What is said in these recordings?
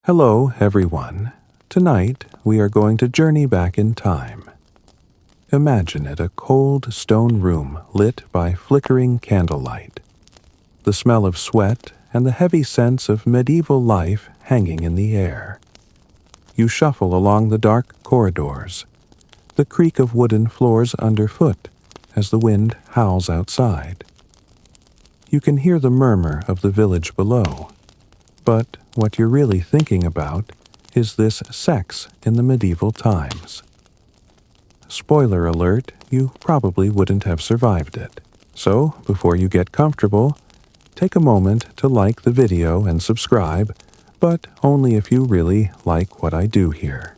Hello, everyone. Tonight, we are going to journey back in time. Imagine it a cold stone room lit by flickering candlelight. The smell of sweat and the heavy sense of medieval life hanging in the air. You shuffle along the dark corridors, the creak of wooden floors underfoot as the wind howls outside. You can hear the murmur of the village below, but what you're really thinking about is this sex in the medieval times. Spoiler alert, you probably wouldn't have survived it. So, before you get comfortable, take a moment to like the video and subscribe, but only if you really like what I do here.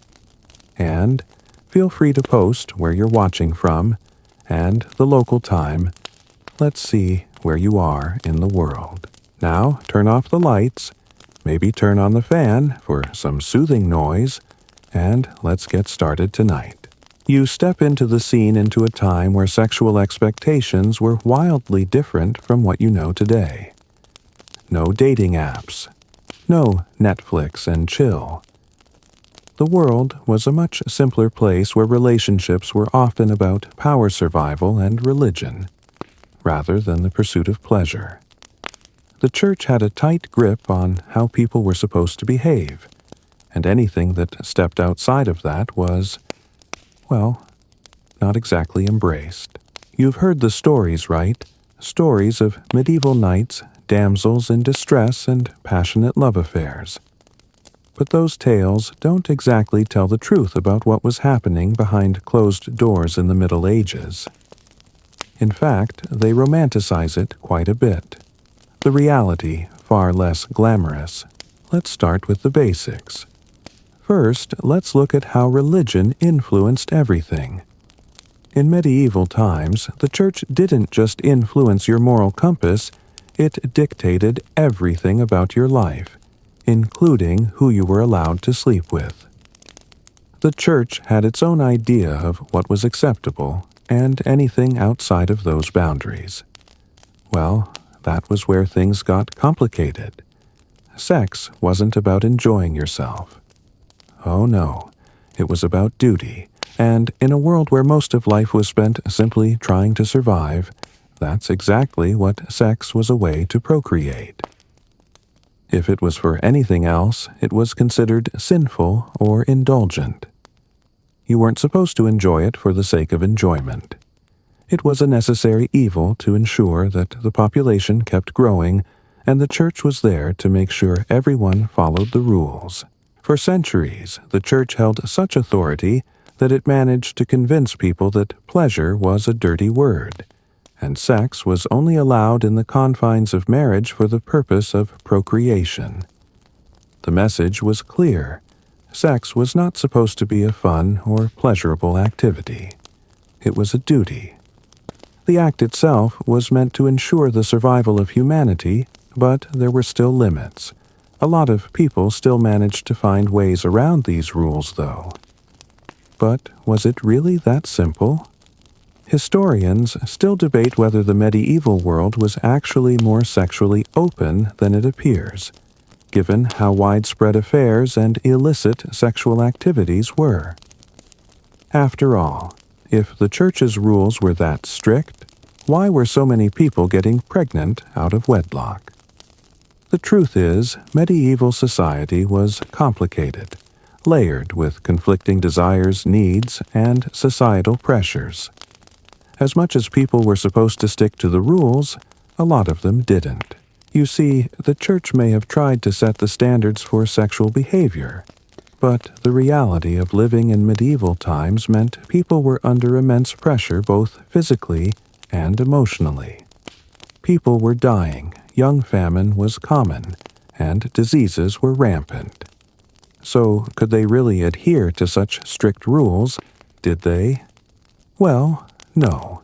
And feel free to post where you're watching from and the local time. Let's see where you are in the world. Now, turn off the lights, maybe turn on the fan for some soothing noise, and let's get started tonight. You step into the scene into a time where sexual expectations were wildly different from what you know today. No dating apps. No Netflix and chill. The world was a much simpler place where relationships were often about power survival and religion, rather than the pursuit of pleasure. The church had a tight grip on how people were supposed to behave, and anything that stepped outside of that was, well, not exactly embraced. You've heard the stories, right? Stories of medieval knights, damsels in distress, and passionate love affairs. But those tales don't exactly tell the truth about what was happening behind closed doors in the Middle Ages. In fact, they romanticize it quite a bit. The reality, far less glamorous. Let's start with the basics. First, let's look at how religion influenced everything. In medieval times, the church didn't just influence your moral compass, it dictated everything about your life, including who you were allowed to sleep with. The church had its own idea of what was acceptable, and anything outside of those boundaries. Well, that was where things got complicated. Sex wasn't about enjoying yourself. Oh no, it was about duty, and in a world where most of life was spent simply trying to survive, that's exactly what sex was a way to procreate. If it was for anything else, it was considered sinful or indulgent. You weren't supposed to enjoy it for the sake of enjoyment. It was a necessary evil to ensure that the population kept growing, and the church was there to make sure everyone followed the rules. For centuries, the church held such authority that it managed to convince people that pleasure was a dirty word, and sex was only allowed in the confines of marriage for the purpose of procreation. The message was clear. Sex was not supposed to be a fun or pleasurable activity. It was a duty. The act itself was meant to ensure the survival of humanity, but there were still limits. A lot of people still managed to find ways around these rules, though. But was it really that simple? Historians still debate whether the medieval world was actually more sexually open than it appears, given how widespread affairs and illicit sexual activities were. After all, if the church's rules were that strict, why were so many people getting pregnant out of wedlock? The truth is, medieval society was complicated, layered with conflicting desires, needs, and societal pressures. As much as people were supposed to stick to the rules, a lot of them didn't. You see, the church may have tried to set the standards for sexual behavior, but the reality of living in medieval times meant people were under immense pressure both physically and emotionally. People were dying, young famine was common, and diseases were rampant. So, could they really adhere to such strict rules? Did they? Well, no.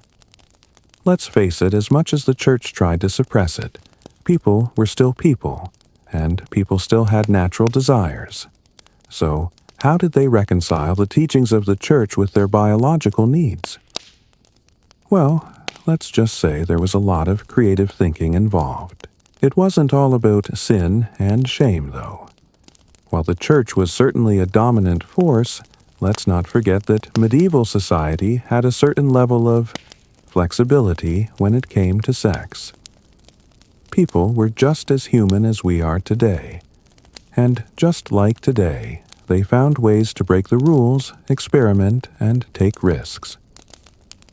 Let's face it, as much as the church tried to suppress it, people were still people, and people still had natural desires. So, how did they reconcile the teachings of the church with their biological needs? Well, let's just say there was a lot of creative thinking involved. It wasn't all about sin and shame, though. While the church was certainly a dominant force, let's not forget that medieval society had a certain level of flexibility when it came to sex. People were just as human as we are today. And just like today, they found ways to break the rules, experiment, and take risks.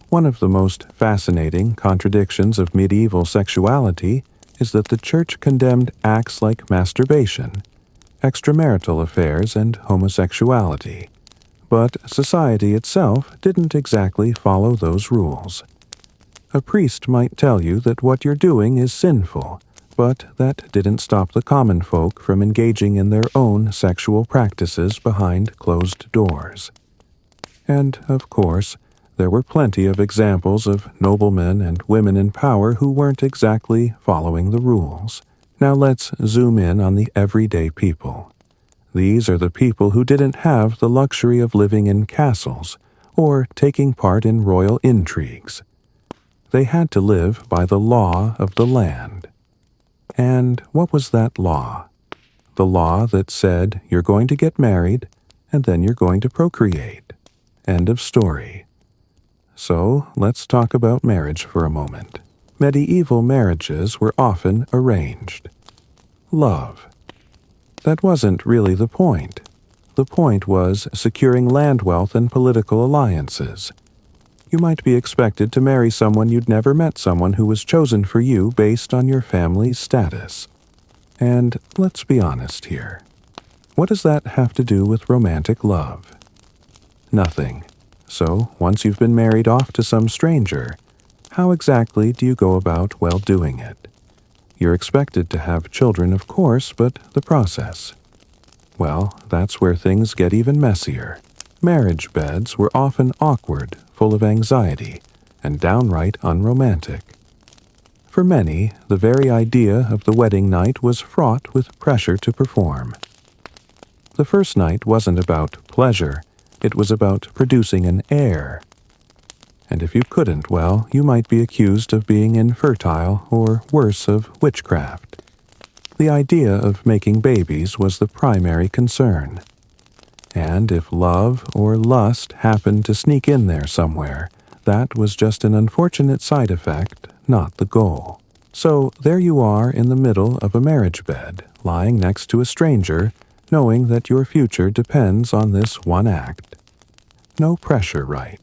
One of the most fascinating contradictions of medieval sexuality is that the church condemned acts like masturbation, extramarital affairs, and homosexuality. But society itself didn't exactly follow those rules. A priest might tell you that what you're doing is sinful, but that didn't stop the common folk from engaging in their own sexual practices behind closed doors. And, of course, there were plenty of examples of noblemen and women in power who weren't exactly following the rules. Now let's zoom in on the everyday people. These are the people who didn't have the luxury of living in castles or taking part in royal intrigues. They had to live by the law of the land. And what was that law? The law that said you're going to get married and then you're going to procreate. End of story. So let's talk about marriage for a moment. Medieval marriages were often arranged. Love. That wasn't really the point. The point was securing land wealth and political alliances. You might be expected to marry someone you'd never met, someone who was chosen for you based on your family's status. And let's be honest here. What does that have to do with romantic love? Nothing. So, once you've been married off to some stranger, how exactly do you go about doing it? You're expected to have children, of course, but the process. Well, that's where things get even messier. Marriage beds were often awkward, full of anxiety, and downright unromantic. For many, the very idea of the wedding night was fraught with pressure to perform. The first night wasn't about pleasure, it was about producing an heir. And if you couldn't, you might be accused of being infertile or worse, of witchcraft. The idea of making babies was the primary concern. And if love or lust happened to sneak in there somewhere, that was just an unfortunate side effect, not the goal. So there you are in the middle of a marriage bed, lying next to a stranger, knowing that your future depends on this one act. No pressure, right?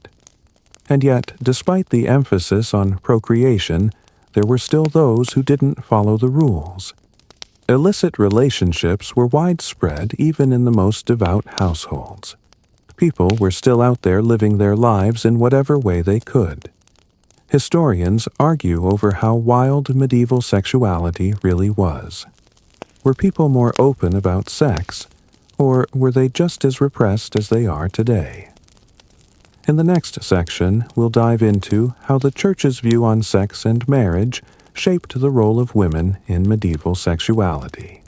And yet, despite the emphasis on procreation, there were still those who didn't follow the rules. Illicit relationships were widespread even in the most devout households. People were still out there living their lives in whatever way they could. Historians argue over how wild medieval sexuality really was. Were people more open about sex, or were they just as repressed as they are today? In the next section, we'll dive into how the church's view on sex and marriage shaped the role of women in medieval sexuality.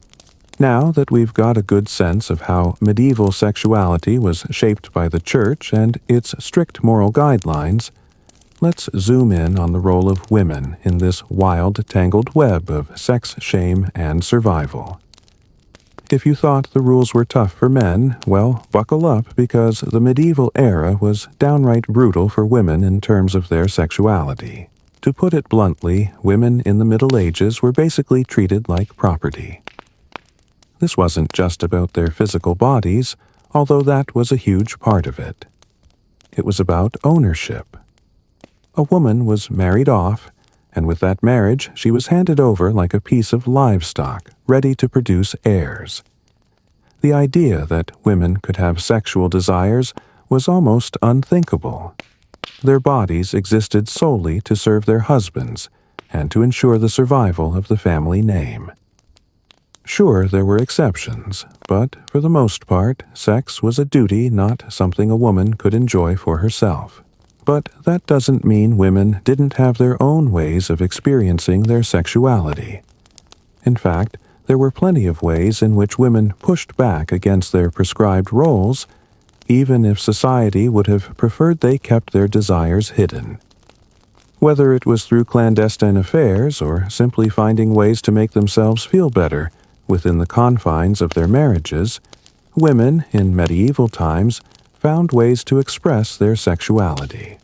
Now that we've got a good sense of how medieval sexuality was shaped by the church and its strict moral guidelines, let's zoom in on the role of women in this wild, tangled web of sex, shame, and survival. If you thought the rules were tough for men, buckle up, because the medieval era was downright brutal for women in terms of their sexuality. To put it bluntly, women in the Middle Ages were basically treated like property. This wasn't just about their physical bodies, although that was a huge part of it. It was about ownership. A woman was married off, and with that marriage she was handed over like a piece of livestock, ready to produce heirs. The idea that women could have sexual desires was almost unthinkable. Their bodies existed solely to serve their husbands and to ensure the survival of the family name. Sure, there were exceptions, but for the most part, sex was a duty, not something a woman could enjoy for herself. But that doesn't mean women didn't have their own ways of experiencing their sexuality. In fact, there were plenty of ways in which women pushed back against their prescribed roles, even if society would have preferred they kept their desires hidden. Whether it was through clandestine affairs or simply finding ways to make themselves feel better within the confines of their marriages, Women in medieval times found ways to express their sexuality.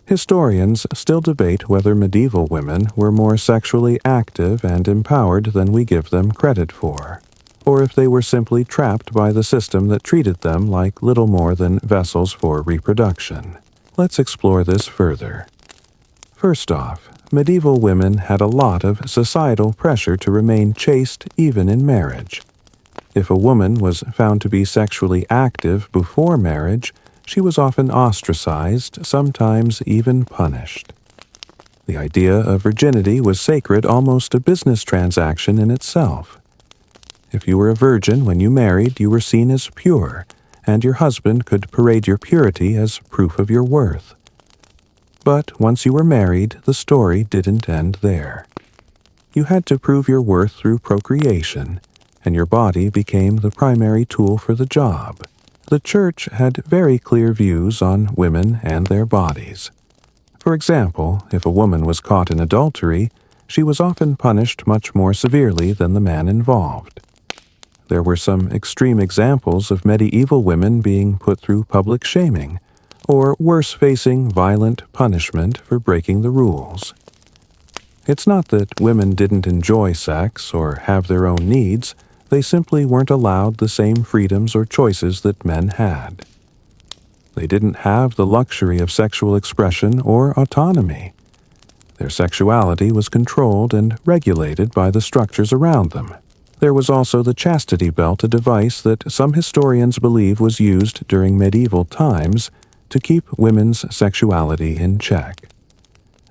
Historians still debate whether medieval women were more sexually active and empowered than we give them credit for, or if they were simply trapped by the system that treated them like little more than vessels for reproduction. Let's explore this further. First off, medieval women had a lot of societal pressure to remain chaste even in marriage. If a woman was found to be sexually active before marriage, she was often ostracized, sometimes even punished. The idea of virginity was sacred, almost a business transaction in itself. If you were a virgin when you married, you were seen as pure, and your husband could parade your purity as proof of your worth. But once you were married, the story didn't end there. You had to prove your worth through procreation, and your body became the primary tool for the job. The church had very clear views on women and their bodies. For example, if a woman was caught in adultery, she was often punished much more severely than the man involved. There were some extreme examples of medieval women being put through public shaming, or worse, facing violent punishment for breaking the rules. It's not that women didn't enjoy sex or have their own needs, they simply weren't allowed the same freedoms or choices that men had. They didn't have the luxury of sexual expression or autonomy. Their sexuality was controlled and regulated by the structures around them. There was also the chastity belt, a device that some historians believe was used during medieval times to keep women's sexuality in check.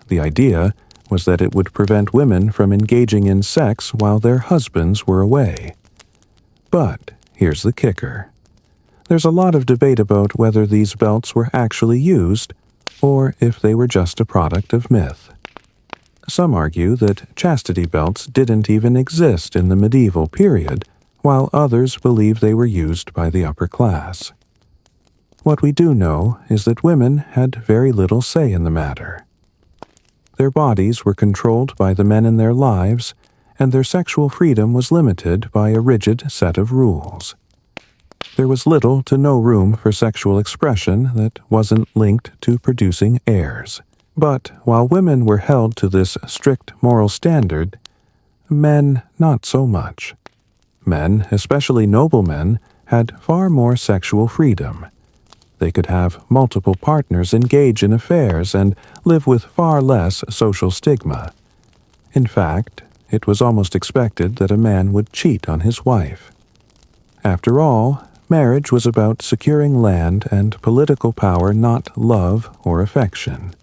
The idea was that it would prevent women from engaging in sex while their husbands were away. But here's the kicker. There's a lot of debate about whether these belts were actually used, or if they were just a product of myth. Some argue that chastity belts didn't even exist in the medieval period, while others believe they were used by the upper class. What we do know is that women had very little say in the matter. Their bodies were controlled by the men in their lives, and their sexual freedom was limited by a rigid set of rules. There was little to no room for sexual expression that wasn't linked to producing heirs. But while women were held to this strict moral standard, men not so much. Men, especially noblemen, had far more sexual freedom. They could have multiple partners, engage in affairs, and live with far less social stigma. In fact, it was almost expected that a man would cheat on his wife. After all, marriage was about securing land and political power, not love or affection.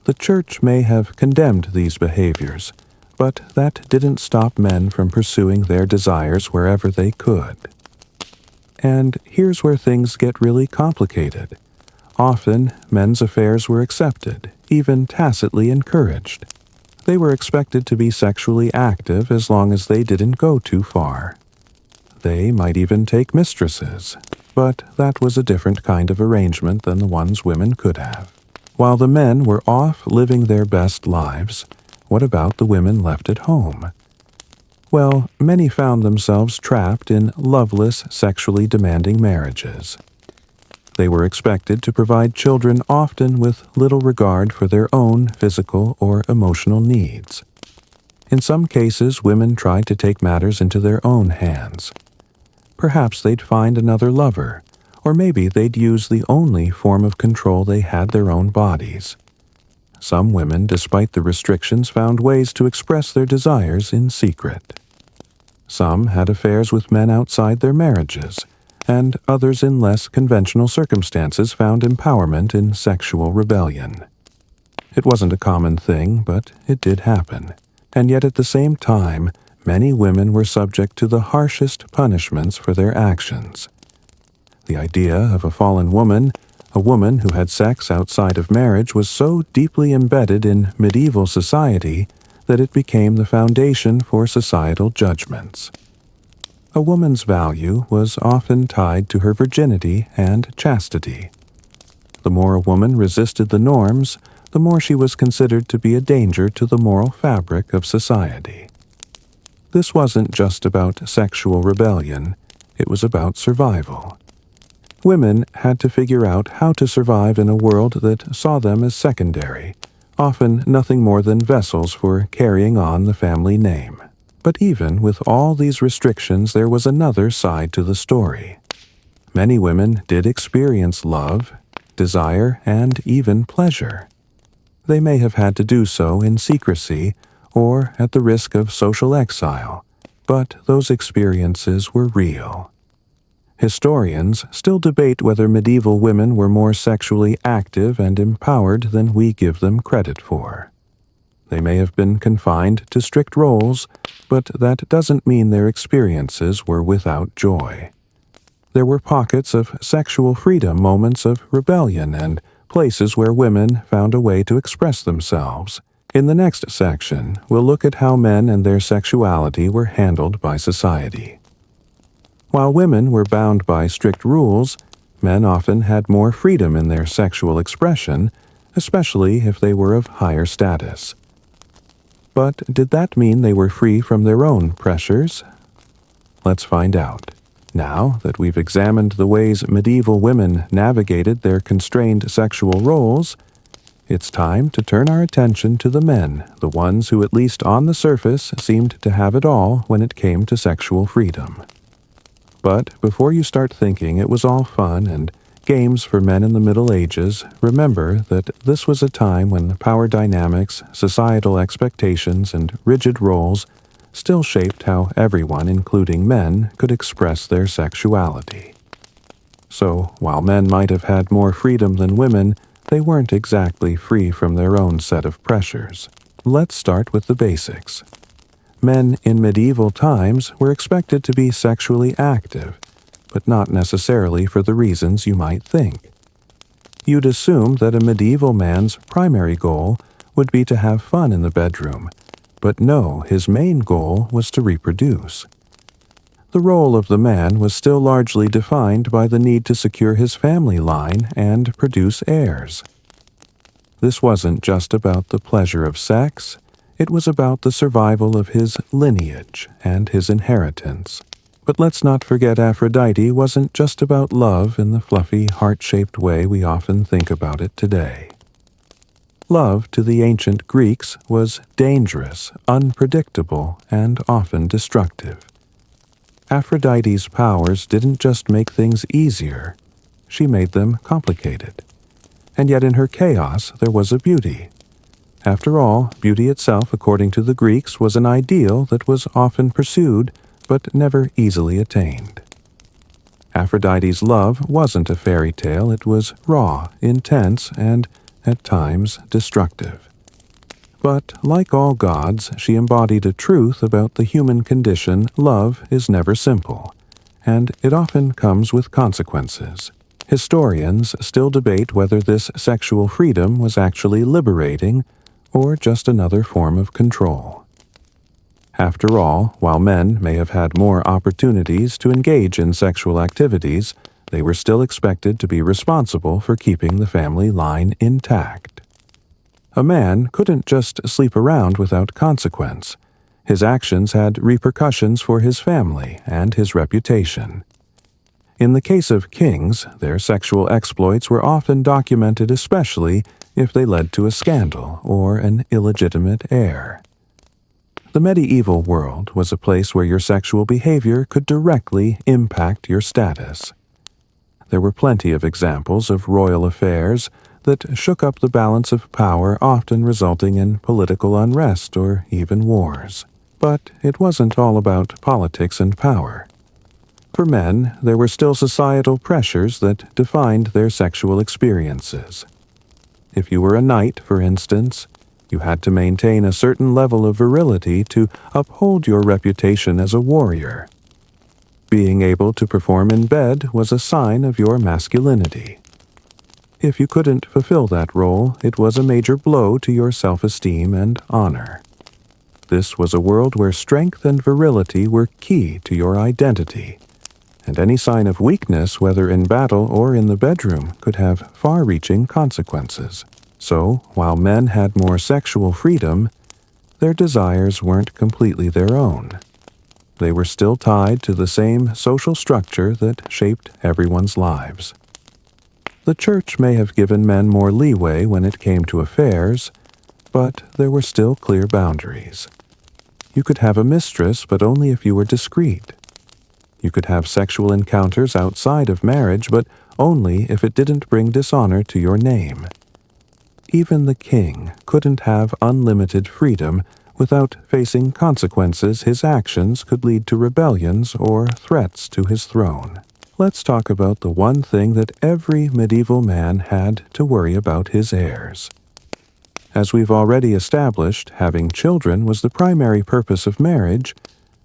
The church may have condemned these behaviors, but that didn't stop men from pursuing their desires wherever they could. And here's where things get really complicated. Often, men's affairs were accepted, even tacitly encouraged. They were expected to be sexually active as long as they didn't go too far. They might even take mistresses, but that was a different kind of arrangement than the ones women could have. While the men were off living their best lives, what about the women left at home? Well, many found themselves trapped in loveless, sexually demanding marriages. They were expected to provide children, often with little regard for their own physical or emotional needs. In some cases, women tried to take matters into their own hands. Perhaps they'd find another lover, or maybe they'd use the only form of control they had, their own bodies. Some women, despite the restrictions, found ways to express their desires in secret. Some had affairs with men outside their marriages, and others in less conventional circumstances found empowerment in sexual rebellion. It wasn't a common thing, but it did happen. And yet at the same time, many women were subject to the harshest punishments for their actions. The idea of a fallen woman, a woman who had sex outside of marriage, was so deeply embedded in medieval society that it became the foundation for societal judgments. A woman's value was often tied to her virginity and chastity. The more a woman resisted the norms, the more she was considered to be a danger to the moral fabric of society. This wasn't just about sexual rebellion. It was about survival. Women had to figure out how to survive in a world that saw them as secondary, often nothing more than vessels for carrying on the family name. But even with all these restrictions, there was another side to the story. Many women did experience love, desire, and even pleasure. They may have had to do so in secrecy or at the risk of social exile, but those experiences were real. Historians still debate whether medieval women were more sexually active and empowered than we give them credit for. They may have been confined to strict roles, but that doesn't mean their experiences were without joy. There were pockets of sexual freedom, moments of rebellion, and places where women found a way to express themselves. In the next section, we'll look at how men and their sexuality were handled by society. While women were bound by strict rules, men often had more freedom in their sexual expression, especially if they were of higher status. But did that mean they were free from their own pressures? Let's find out. Now that we've examined the ways medieval women navigated their constrained sexual roles, it's time to turn our attention to the men, the ones who at least on the surface seemed to have it all when it came to sexual freedom. But before you start thinking it was all fun and games for men in the Middle Ages, remember that this was a time when power dynamics, societal expectations, and rigid roles still shaped how everyone, including men, could express their sexuality. So, while men might have had more freedom than women, they weren't exactly free from their own set of pressures. Let's start with the basics. Men in medieval times were expected to be sexually active, but not necessarily for the reasons you might think. You'd assume that a medieval man's primary goal would be to have fun in the bedroom, but no, his main goal was to reproduce. The role of the man was still largely defined by the need to secure his family line and produce heirs. This wasn't just about the pleasure of sex. It was about the survival of his lineage and his inheritance. But let's not forget Aphrodite wasn't just about love in the fluffy, heart-shaped way we often think about it today. Love to the ancient Greeks was dangerous, unpredictable, and often destructive. Aphrodite's powers didn't just make things easier, she made them complicated. And yet in her chaos there was a beauty. After all, beauty itself, according to the Greeks, was an ideal that was often pursued, but never easily attained. Aphrodite's love wasn't a fairy tale, it was raw, intense, and, at times, destructive. But, like all gods, she embodied a truth about the human condition: love is never simple, and it often comes with consequences. Historians still debate whether this sexual freedom was actually liberating, or just another form of control. After all, while men may have had more opportunities to engage in sexual activities, they were still expected to be responsible for keeping the family line intact. A man couldn't just sleep around without consequence. His actions had repercussions for his family and his reputation. In the case of kings, their sexual exploits were often documented, especially if they led to a scandal or an illegitimate heir. The medieval world was a place where your sexual behavior could directly impact your status. There were plenty of examples of royal affairs that shook up the balance of power, often resulting in political unrest or even wars. But it wasn't all about politics and power. For men, there were still societal pressures that defined their sexual experiences. If you were a knight, for instance, you had to maintain a certain level of virility to uphold your reputation as a warrior. Being able to perform in bed was a sign of your masculinity. If you couldn't fulfill that role, it was a major blow to your self-esteem and honor. This was a world where strength and virility were key to your identity, and any sign of weakness, whether in battle or in the bedroom, could have far-reaching consequences. So, while men had more sexual freedom, their desires weren't completely their own. they were still tied to the same social structure that shaped everyone's lives. The church may have given men more leeway when it came to affairs, but there were still clear boundaries. You could have a mistress, but only if you were discreet. You could have sexual encounters outside of marriage, but only if it didn't bring dishonor to your name. Even the king couldn't have unlimited freedom without facing consequences. His actions could lead to rebellions or threats to his throne. Let's talk about the one thing that every medieval man had to worry about: his heirs. As we've already established, having children was the primary purpose of marriage,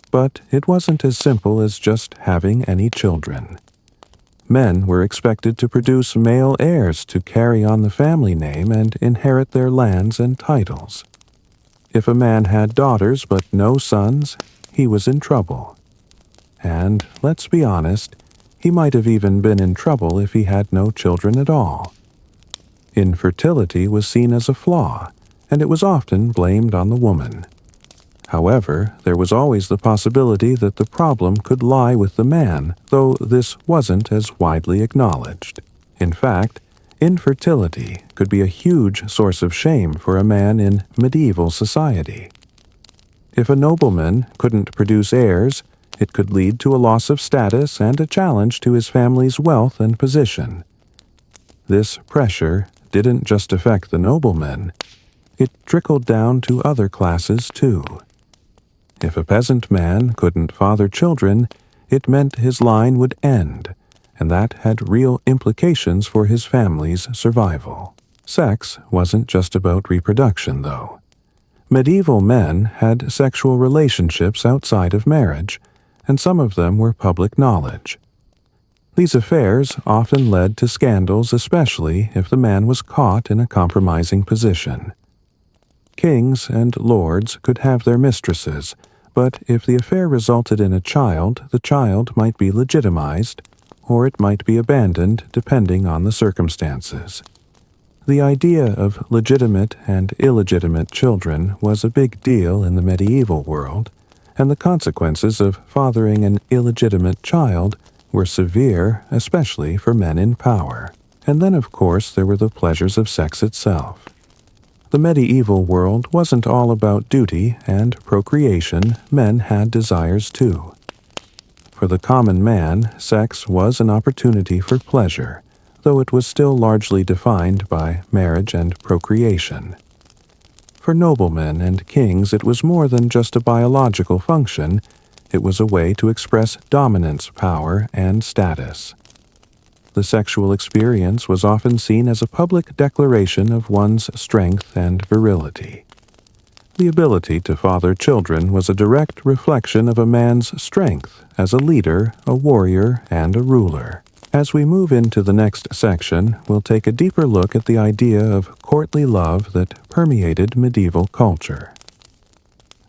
but it wasn't as simple as just having any children. Men were expected to produce male heirs to carry on the family name and inherit their lands and titles. If a man had daughters but no sons, he was in trouble. And, let's be honest, he might have even been in trouble if he had no children at all. Infertility was seen as a flaw, and it was often blamed on the woman. However, there was always the possibility that the problem could lie with the man, though this wasn't as widely acknowledged. In fact, infertility could be a huge source of shame for a man in medieval society. If a nobleman couldn't produce heirs, it could lead to a loss of status and a challenge to his family's wealth and position. This pressure didn't just affect the noblemen, it trickled down to other classes too. If a peasant man couldn't father children, it meant his line would end, and that had real implications for his family's survival. Sex wasn't just about reproduction, though. Medieval men had sexual relationships outside of marriage, and some of them were public knowledge. These affairs often led to scandals, especially if the man was caught in a compromising position. Kings and lords could have their mistresses, but if the affair resulted in a child, the child might be legitimized, or it might be abandoned depending on the circumstances. The idea of legitimate and illegitimate children was a big deal in the medieval world, and the consequences of fathering an illegitimate child were severe, especially for men in power. And then, of course, there were the pleasures of sex itself. The medieval world wasn't all about duty and procreation. Men had desires too. For the common man, sex was an opportunity for pleasure, though it was still largely defined by marriage and procreation. For noblemen and kings, it was more than just a biological function. It was a way to express dominance, power, and status. The sexual experience was often seen as a public declaration of one's strength and virility. The ability to father children was a direct reflection of a man's strength as a leader, a warrior, and a ruler. As we move into the next section, we'll take a deeper look at the idea of courtly love that permeated medieval culture.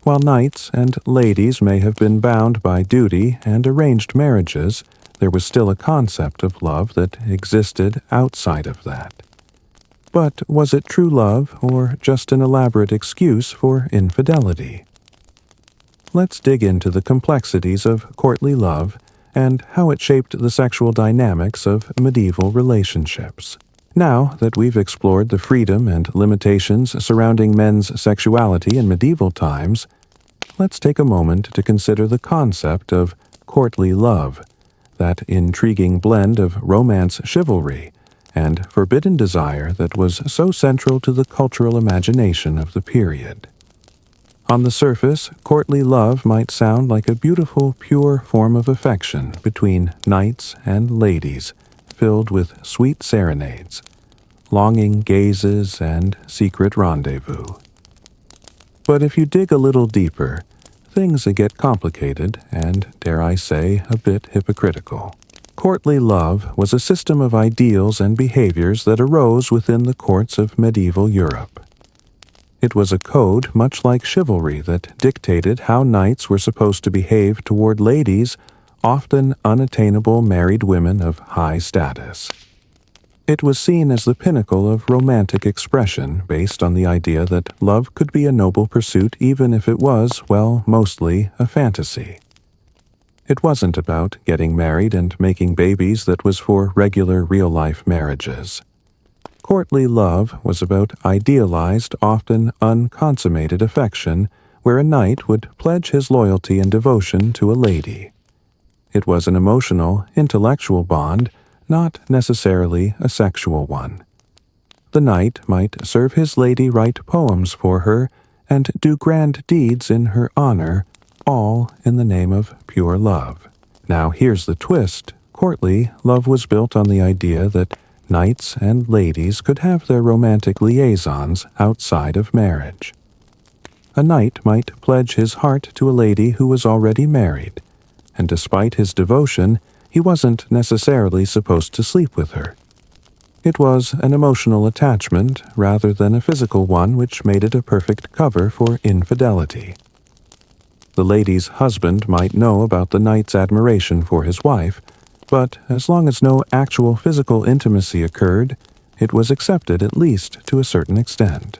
While knights and ladies may have been bound by duty and arranged marriages, there was still a concept of love that existed outside of that. But was it true love or just an elaborate excuse for infidelity? Let's dig into the complexities of courtly love and how it shaped the sexual dynamics of medieval relationships. Now that we've explored the freedom and limitations surrounding men's sexuality in medieval times, let's take a moment to consider the concept of courtly love, that intriguing blend of romance chivalry and forbidden desire that was so central to the cultural imagination of the period. On the surface, courtly love might sound like a beautiful, pure form of affection between knights and ladies, filled with sweet serenades, longing gazes, and secret rendezvous. But if you dig a little deeper, things get complicated and, dare I say, a bit hypocritical. Courtly love was a system of ideals and behaviors that arose within the courts of medieval Europe. It was a code much like chivalry that dictated how knights were supposed to behave toward ladies, often unattainable married women of high status. It was seen as the pinnacle of romantic expression based on the idea that love could be a noble pursuit even if it was, well, mostly a fantasy. It wasn't about getting married and making babies that was for regular real-life marriages. Courtly love was about idealized, often unconsummated affection, where a knight would pledge his loyalty and devotion to a lady. It was an emotional, intellectual bond, not necessarily a sexual one. The knight might serve his lady write poems for her and do grand deeds in her honor, all in the name of pure love. Now here's the twist. Courtly love was built on the idea that knights and ladies could have their romantic liaisons outside of marriage. A knight might pledge his heart to a lady who was already married, and despite his devotion, he wasn't necessarily supposed to sleep with her. It was an emotional attachment rather than a physical one, which made it a perfect cover for infidelity. The lady's husband might know about the knight's admiration for his wife, but as long as no actual physical intimacy occurred, it was accepted at least to a certain extent.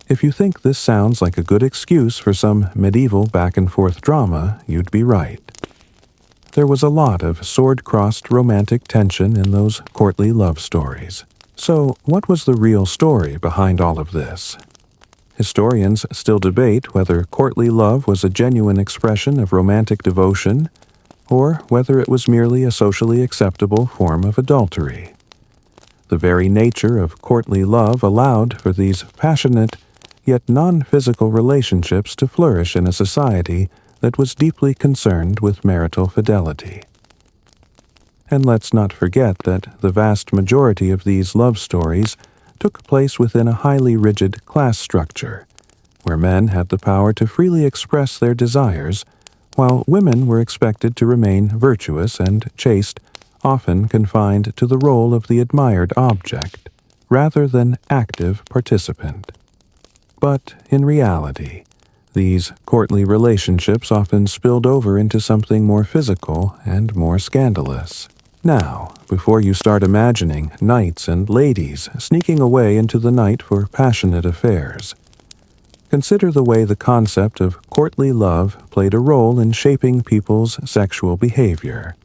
If you think this sounds like a good excuse for some medieval back-and-forth drama, you'd be right. There was a lot of sword-crossed romantic tension in those courtly love stories. So, what was the real story behind all of this? Historians still debate whether courtly love was a genuine expression of romantic devotion, or whether it was merely a socially acceptable form of adultery. The very nature of courtly love allowed for these passionate, yet non-physical relationships to flourish in a society that was deeply concerned with marital fidelity. And let's not forget that the vast majority of these love stories took place within a highly rigid class structure, where men had the power to freely express their desires, while women were expected to remain virtuous and chaste, often confined to the role of the admired object, rather than active participant. But in reality, these courtly relationships often spilled over into something more physical and more scandalous. Now, before you start imagining knights and ladies sneaking away into the night for passionate affairs, consider the way the concept of courtly love played a role in shaping people's sexual behavior.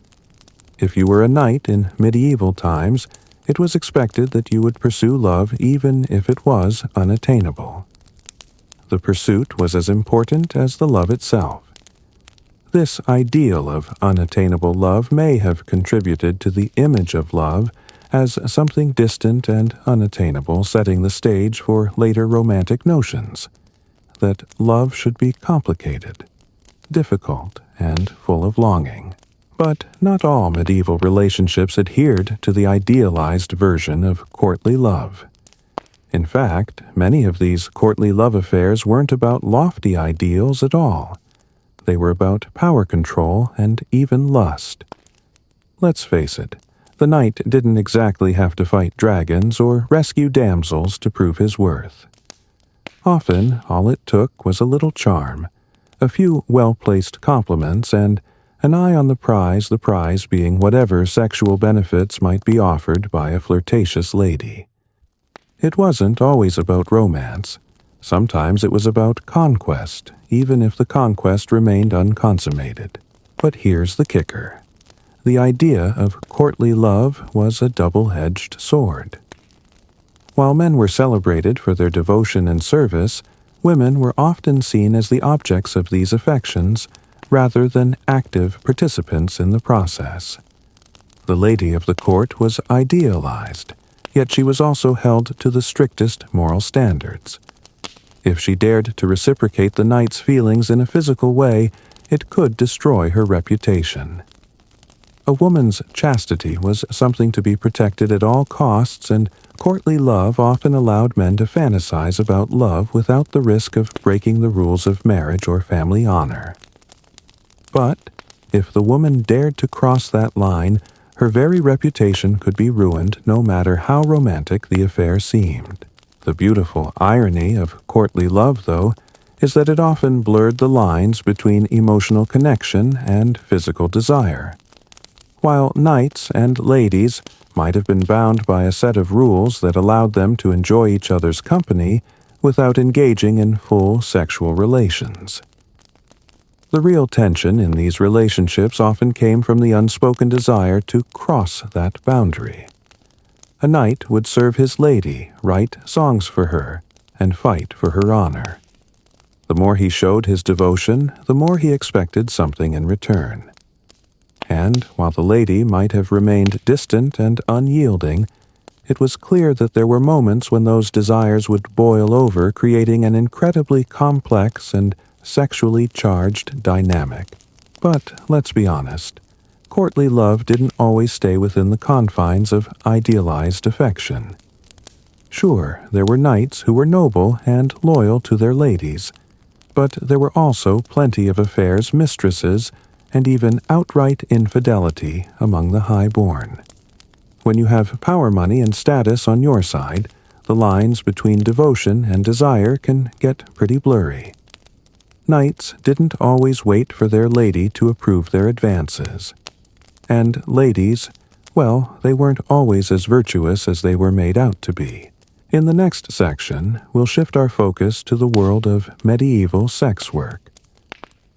If you were a knight in medieval times, it was expected that you would pursue love even if it was unattainable. The pursuit was as important as the love itself. This ideal of unattainable love may have contributed to the image of love as something distant and unattainable, setting the stage for later romantic notions, that love should be complicated, difficult, and full of longing. But not all medieval relationships adhered to the idealized version of courtly love. In fact, many of these courtly love affairs weren't about lofty ideals at all. They were about power control and even lust. Let's face it, the knight didn't exactly have to fight dragons or rescue damsels to prove his worth. Often, all it took was a little charm, a few well-placed compliments, and an eye on the prize being whatever sexual benefits might be offered by a flirtatious lady. It wasn't always about romance. Sometimes it was about conquest, even if the conquest remained unconsummated. But here's the kicker. The idea of courtly love was a double-edged sword. While men were celebrated for their devotion and service, women were often seen as the objects of these affections, rather than active participants in the process. The lady of the court was idealized, yet she was also held to the strictest moral standards. If she dared to reciprocate the knight's feelings in a physical way, it could destroy her reputation. A woman's chastity was something to be protected at all costs, and courtly love often allowed men to fantasize about love without the risk of breaking the rules of marriage or family honor. But if the woman dared to cross that line, her very reputation could be ruined no matter how romantic the affair seemed. The beautiful irony of courtly love, though, is that it often blurred the lines between emotional connection and physical desire. While knights and ladies might have been bound by a set of rules that allowed them to enjoy each other's company without engaging in full sexual relations. The real tension in these relationships often came from the unspoken desire to cross that boundary. A knight would serve his lady, write songs for her, and fight for her honor. The more he showed his devotion, the more he expected something in return. And while the lady might have remained distant and unyielding, it was clear that there were moments when those desires would boil over, creating an incredibly complex and sexually charged dynamic. But let's be honest, courtly love didn't always stay within the confines of idealized affection. Sure, there were knights who were noble and loyal to their ladies, but there were also plenty of affairs, mistresses, and even outright infidelity among the high-born. When you have power, money, and status on your side, the lines between devotion and desire can get pretty blurry. Knights didn't always wait for their lady to approve their advances. And ladies, well, they weren't always as virtuous as they were made out to be. In the next section, we'll shift our focus to the world of medieval sex work.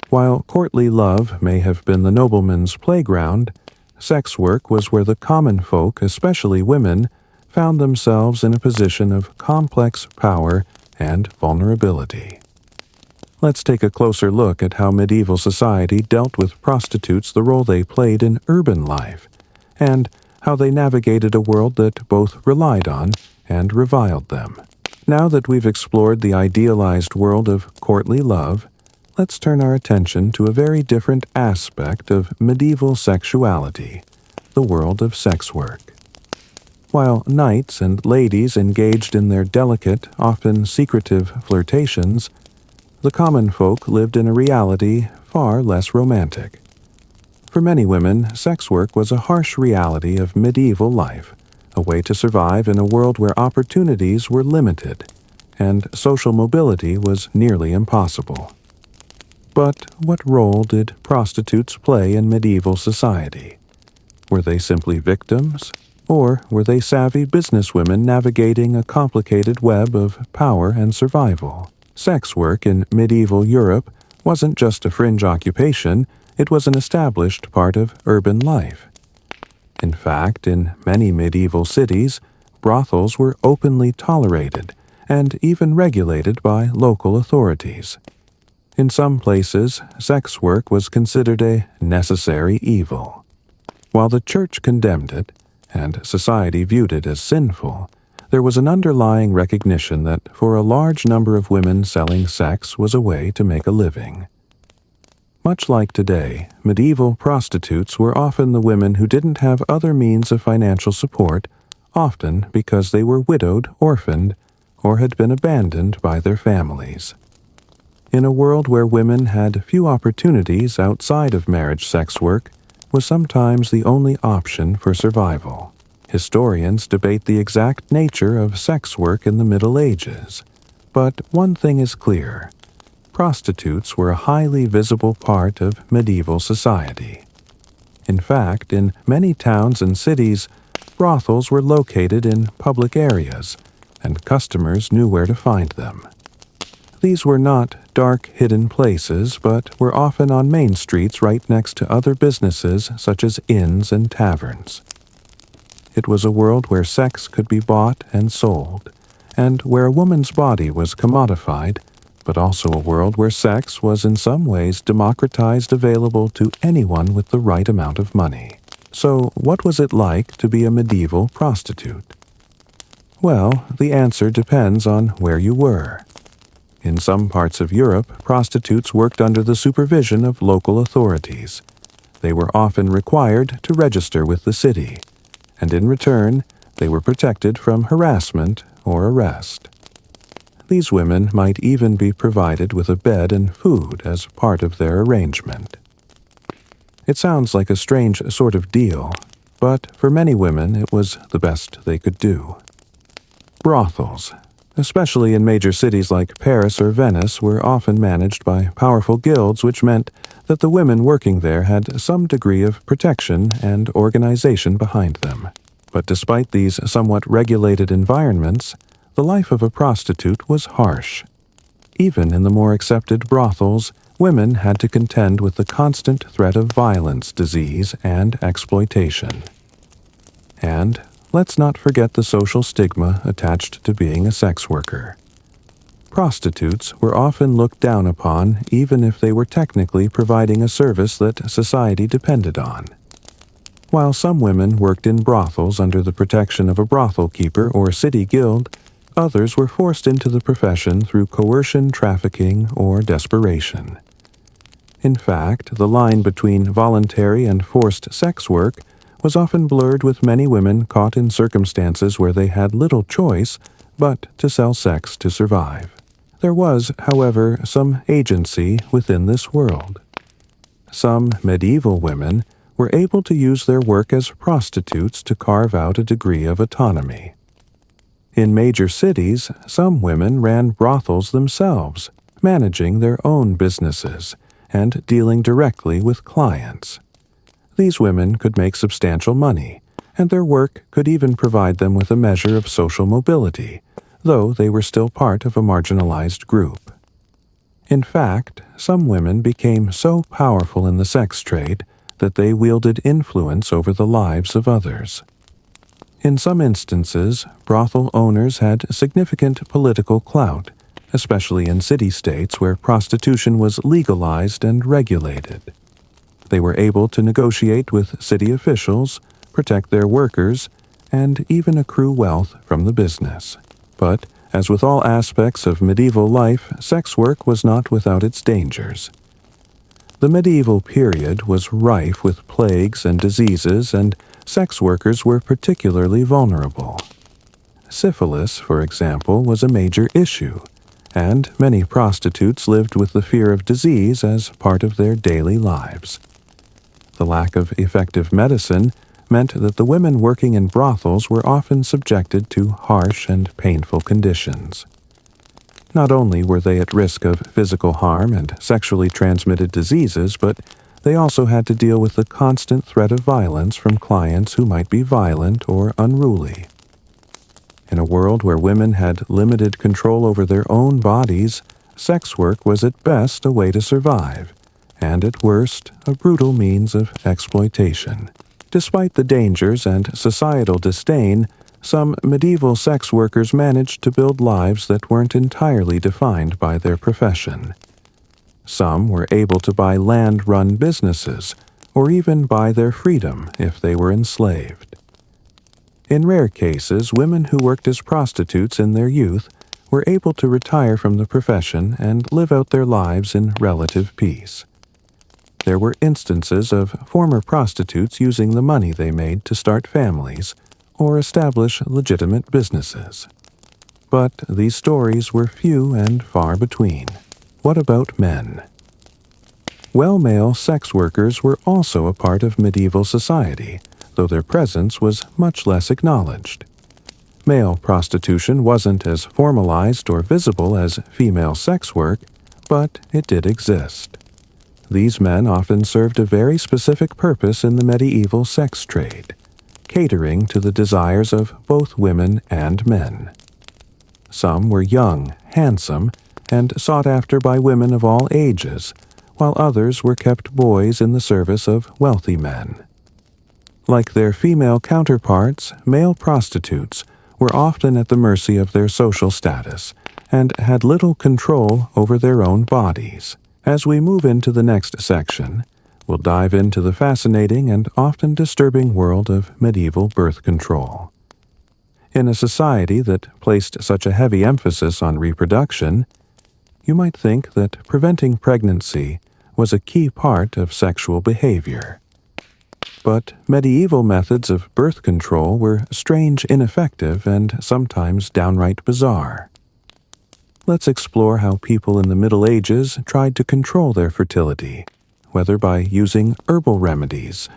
While courtly love may have been the nobleman's playground, sex work was where the common folk, especially women, found themselves in a position of complex power and vulnerability. Let's take a closer look at how medieval society dealt with prostitutes, the role they played in urban life, and how they navigated a world that both relied on and reviled them. Now that we've explored the idealized world of courtly love, let's turn our attention to a very different aspect of medieval sexuality, the world of sex work. While knights and ladies engaged in their delicate, often secretive flirtations, the common folk lived in a reality far less romantic. For many women, sex work was a harsh reality of medieval life, a way to survive in a world where opportunities were limited and social mobility was nearly impossible. But what role did prostitutes play in medieval society? Were they simply victims, or were they savvy businesswomen navigating a complicated web of power and survival? Sex work in medieval Europe wasn't just a fringe occupation, it was an established part of urban life. In fact, in many medieval cities, brothels were openly tolerated and even regulated by local authorities. In some places, sex work was considered a necessary evil. While the church condemned it, and society viewed it as sinful, there was an underlying recognition that for a large number of women, selling sex was a way to make a living. Much like today, medieval prostitutes were often the women who didn't have other means of financial support, often because they were widowed, orphaned, or had been abandoned by their families. In a world where women had few opportunities outside of marriage, sex work was sometimes the only option for survival. Historians debate the exact nature of sex work in the Middle Ages, but one thing is clear: prostitutes were a highly visible part of medieval society. In fact, in many towns and cities, brothels were located in public areas, and customers knew where to find them. These were not dark, hidden places, but were often on main streets right next to other businesses such as inns and taverns. It was a world where sex could be bought and sold, and where a woman's body was commodified, but also a world where sex was in some ways democratized, available to anyone with the right amount of money. So, what was it like to be a medieval prostitute? Well, the answer depends on where you were. In some parts of Europe, prostitutes worked under the supervision of local authorities. They were often required to register with the city, and in return, they were protected from harassment or arrest. These women might even be provided with a bed and food as part of their arrangement. It sounds like a strange sort of deal, but for many women it was the best they could do. Brothels, especially in major cities like Paris or Venice, were often managed by powerful guilds, which meant that the women working there had some degree of protection and organization behind them. But despite these somewhat regulated environments, the life of a prostitute was harsh. Even in the more accepted brothels, women had to contend with the constant threat of violence, disease, and exploitation. And let's not forget the social stigma attached to being a sex worker. Prostitutes were often looked down upon even if they were technically providing a service that society depended on. While some women worked in brothels under the protection of a brothel keeper or city guild, others were forced into the profession through coercion, trafficking, or desperation. In fact, the line between voluntary and forced sex work was often blurred, with many women caught in circumstances where they had little choice but to sell sex to survive. There was, however, some agency within this world. Some medieval women were able to use their work as prostitutes to carve out a degree of autonomy. In major cities, some women ran brothels themselves, managing their own businesses and dealing directly with clients. These women could make substantial money, and their work could even provide them with a measure of social mobility, though they were still part of a marginalized group. In fact, some women became so powerful in the sex trade that they wielded influence over the lives of others. In some instances, brothel owners had significant political clout, especially in city-states where prostitution was legalized and regulated. They were able to negotiate with city officials, protect their workers, and even accrue wealth from the business. But, as with all aspects of medieval life, sex work was not without its dangers. The medieval period was rife with plagues and diseases, and sex workers were particularly vulnerable. Syphilis, for example, was a major issue, and many prostitutes lived with the fear of disease as part of their daily lives. The lack of effective medicine meant that the women working in brothels were often subjected to harsh and painful conditions. Not only were they at risk of physical harm and sexually transmitted diseases, but they also had to deal with the constant threat of violence from clients who might be violent or unruly. In a world where women had limited control over their own bodies, sex work was at best a way to survive, and at worst, a brutal means of exploitation. Despite the dangers and societal disdain, some medieval sex workers managed to build lives that weren't entirely defined by their profession. Some were able to buy land-run businesses, or even buy their freedom if they were enslaved. In rare cases, women who worked as prostitutes in their youth were able to retire from the profession and live out their lives in relative peace. There were instances of former prostitutes using the money they made to start families or establish legitimate businesses. But these stories were few and far between. What about men? Well, male sex workers were also a part of medieval society, though their presence was much less acknowledged. Male prostitution wasn't as formalized or visible as female sex work, but it did exist. These men often served a very specific purpose in the medieval sex trade, catering to the desires of both women and men. Some were young, handsome, and sought after by women of all ages, while others were kept boys in the service of wealthy men. Like their female counterparts, male prostitutes were often at the mercy of their social status and had little control over their own bodies. As we move into the next section, we'll dive into the fascinating and often disturbing world of medieval birth control. In a society that placed such a heavy emphasis on reproduction, you might think that preventing pregnancy was a key part of sexual behavior. But medieval methods of birth control were strange, ineffective, and sometimes downright bizarre. Let's explore how people in the Middle Ages tried to control their fertility, whether by using herbal remedies,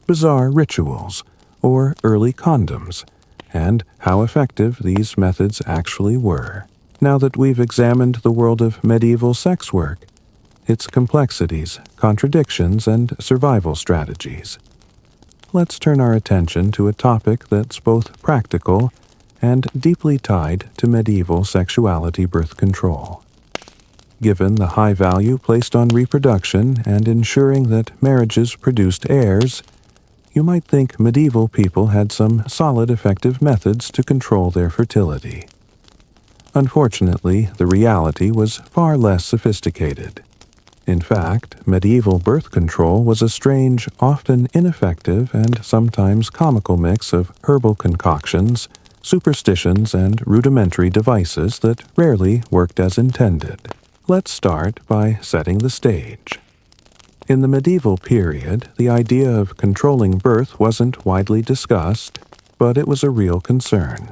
bizarre rituals, or early condoms, and how effective these methods actually were. Now that we've examined the world of medieval sex work, its complexities, contradictions, and survival strategies, let's turn our attention to a topic that's both practical and deeply tied to medieval sexuality birth control: Given the high value placed on reproduction and ensuring that marriages produced heirs, you might think medieval people had some solid, effective methods to control their fertility. Unfortunately, the reality was far less sophisticated. In fact, medieval birth control was a strange, often ineffective, and sometimes comical mix of herbal concoctions, superstitions, and rudimentary devices that rarely worked as intended. Let's start by setting the stage. In the medieval period, the idea of controlling birth wasn't widely discussed, but it was a real concern.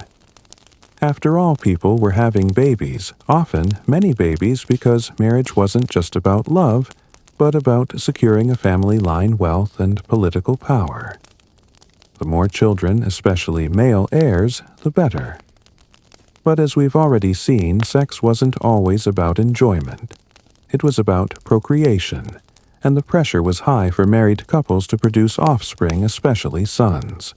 After all, people were having babies, often many babies, because marriage wasn't just about love, but about securing a family line, wealth, and political power. The more children, especially male heirs, the better. But as we've already seen, sex wasn't always about enjoyment. It was about procreation, and the pressure was high for married couples to produce offspring, especially sons.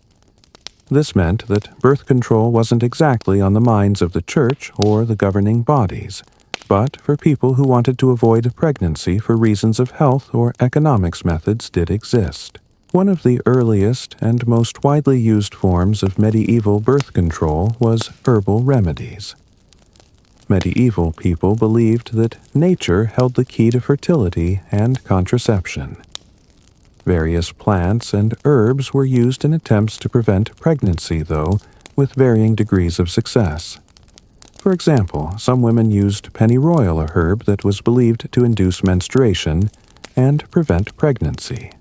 This meant that birth control wasn't exactly on the minds of the church or the governing bodies, but for people who wanted to avoid pregnancy for reasons of health or economics, methods did exist. One of the earliest and most widely used forms of medieval birth control was herbal remedies. Medieval people believed that nature held the key to fertility and contraception. Various plants and herbs were used in attempts to prevent pregnancy, though, with varying degrees of success. For example, some women used pennyroyal, a herb that was believed to induce menstruation and prevent pregnancy.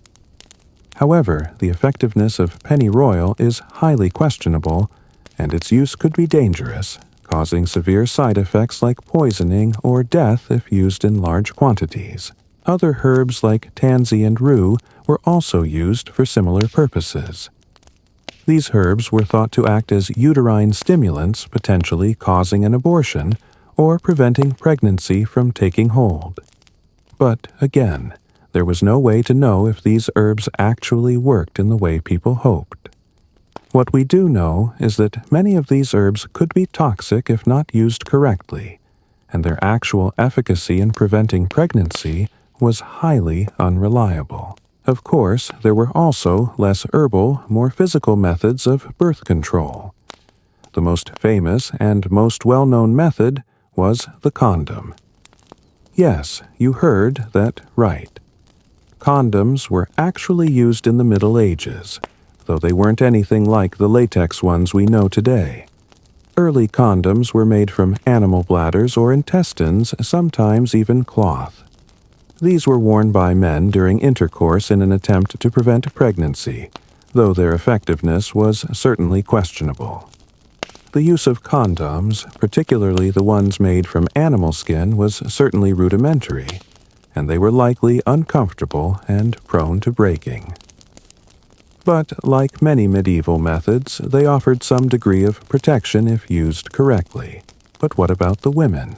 However, the effectiveness of pennyroyal is highly questionable, and its use could be dangerous, causing severe side effects like poisoning or death if used in large quantities. Other herbs like tansy and rue were also used for similar purposes. These herbs were thought to act as uterine stimulants, potentially causing an abortion or preventing pregnancy from taking hold. But again, there was no way to know if these herbs actually worked in the way people hoped. What we do know is that many of these herbs could be toxic if not used correctly, and their actual efficacy in preventing pregnancy was highly unreliable. Of course, there were also less herbal, more physical methods of birth control. The most famous and most well-known method was the condom. Yes, you heard that right. Condoms were actually used in the Middle Ages, though they weren't anything like the latex ones we know today. Early condoms were made from animal bladders or intestines, sometimes even cloth. These were worn by men during intercourse in an attempt to prevent pregnancy, though their effectiveness was certainly questionable. The use of condoms, particularly the ones made from animal skin, was certainly rudimentary, and they were likely uncomfortable and prone to breaking. But like many medieval methods, they offered some degree of protection if used correctly. But what about the women?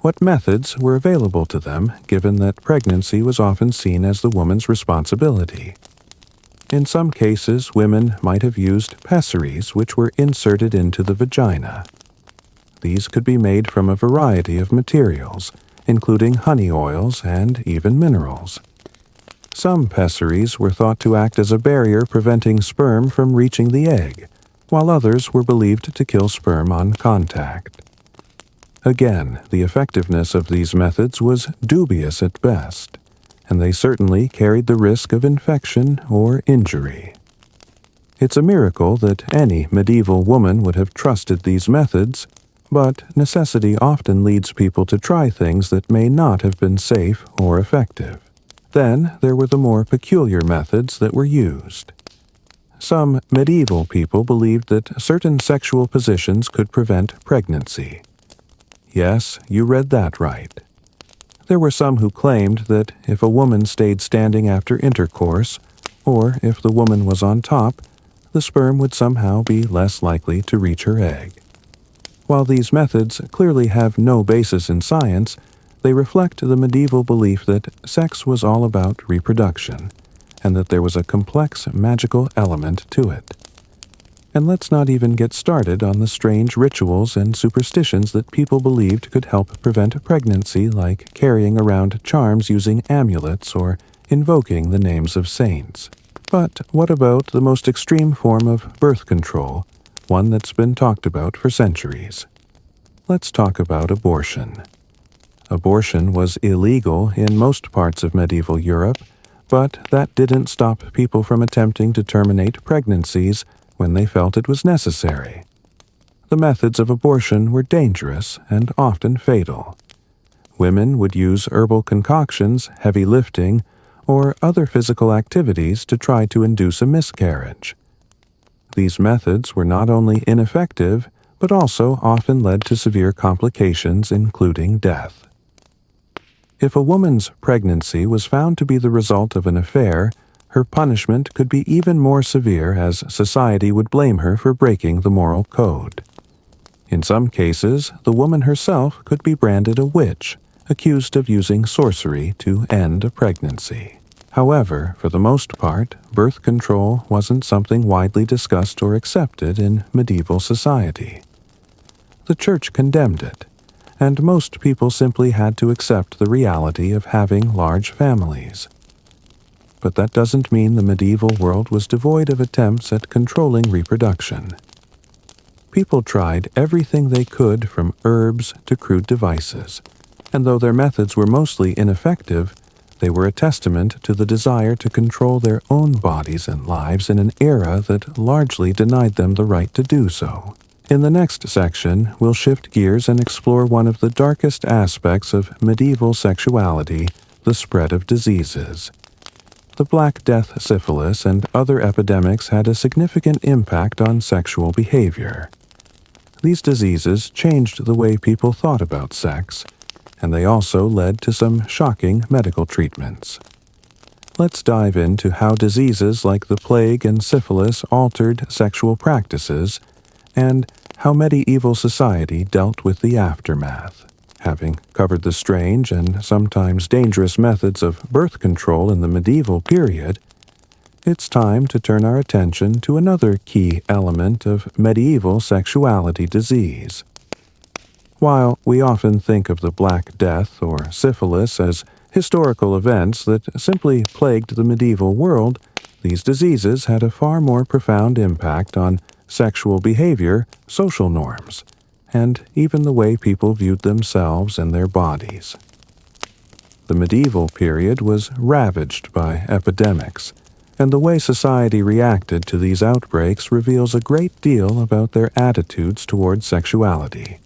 What methods were available to them, given that pregnancy was often seen as the woman's responsibility? In some cases, women might have used pessaries, which were inserted into the vagina. These could be made from a variety of materials, including honey oils and even minerals. Some pessaries were thought to act as a barrier preventing sperm from reaching the egg, while others were believed to kill sperm on contact. Again, the effectiveness of these methods was dubious at best, and they certainly carried the risk of infection or injury. It's a miracle that any medieval woman would have trusted these methods, but necessity often leads people to try things that may not have been safe or effective. Then there were the more peculiar methods that were used. Some medieval people believed that certain sexual positions could prevent pregnancy. Yes, you read that right. There were some who claimed that if a woman stayed standing after intercourse, or if the woman was on top, the sperm would somehow be less likely to reach her egg. While these methods clearly have no basis in science, they reflect the medieval belief that sex was all about reproduction, and that there was a complex magical element to it. And let's not even get started on the strange rituals and superstitions that people believed could help prevent pregnancy, like carrying around charms using amulets or invoking the names of saints. But what about the most extreme form of birth control, one that's been talked about for centuries? Let's talk about abortion. Abortion was illegal in most parts of medieval Europe, but that didn't stop people from attempting to terminate pregnancies when they felt it was necessary. The methods of abortion were dangerous and often fatal. Women would use herbal concoctions, heavy lifting, or other physical activities to try to induce a miscarriage. These methods were not only ineffective, but also often led to severe complications, including death. If a woman's pregnancy was found to be the result of an affair, her punishment could be even more severe, as society would blame her for breaking the moral code. In some cases, the woman herself could be branded a witch, accused of using sorcery to end a pregnancy. However, for the most part, birth control wasn't something widely discussed or accepted in medieval society. The church condemned it, and most people simply had to accept the reality of having large families. But that doesn't mean the medieval world was devoid of attempts at controlling reproduction. People tried everything they could, from herbs to crude devices, and though their methods were mostly ineffective, they were a testament to the desire to control their own bodies and lives in an era that largely denied them the right to do so. In the next section, we'll shift gears and explore one of the darkest aspects of medieval sexuality, the spread of diseases. The Black Death, syphilis, and other epidemics had a significant impact on sexual behavior. These diseases changed the way people thought about sex, and they also led to some shocking medical treatments. Let's dive into how diseases like the plague and syphilis altered sexual practices, and how medieval society dealt with the aftermath. Having covered the strange and sometimes dangerous methods of birth control in the medieval period, it's time to turn our attention to another key element of medieval sexuality disease. While we often think of the Black Death or syphilis as historical events that simply plagued the medieval world, these diseases had a far more profound impact on sexual behavior, social norms, and even the way people viewed themselves and their bodies. The medieval period was ravaged by epidemics, and the way society reacted to these outbreaks reveals a great deal about their attitudes toward sexuality,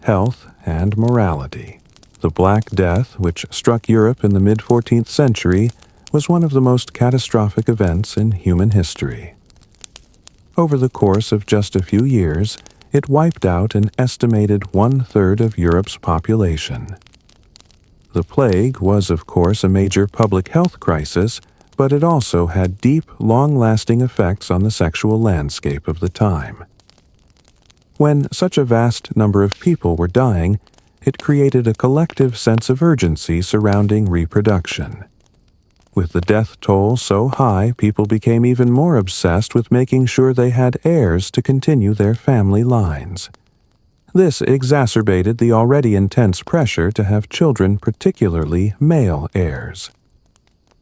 health, and morality. The Black Death, which struck Europe in the mid-14th century, was one of the most catastrophic events in human history. Over the course of just a few years, it wiped out an estimated 1/3 of Europe's population. The plague was, of course, a major public health crisis, but it also had deep, long-lasting effects on the sexual landscape of the time. When such a vast number of people were dying, it created a collective sense of urgency surrounding reproduction. With the death toll so high, people became even more obsessed with making sure they had heirs to continue their family lines. This exacerbated the already intense pressure to have children, particularly male heirs.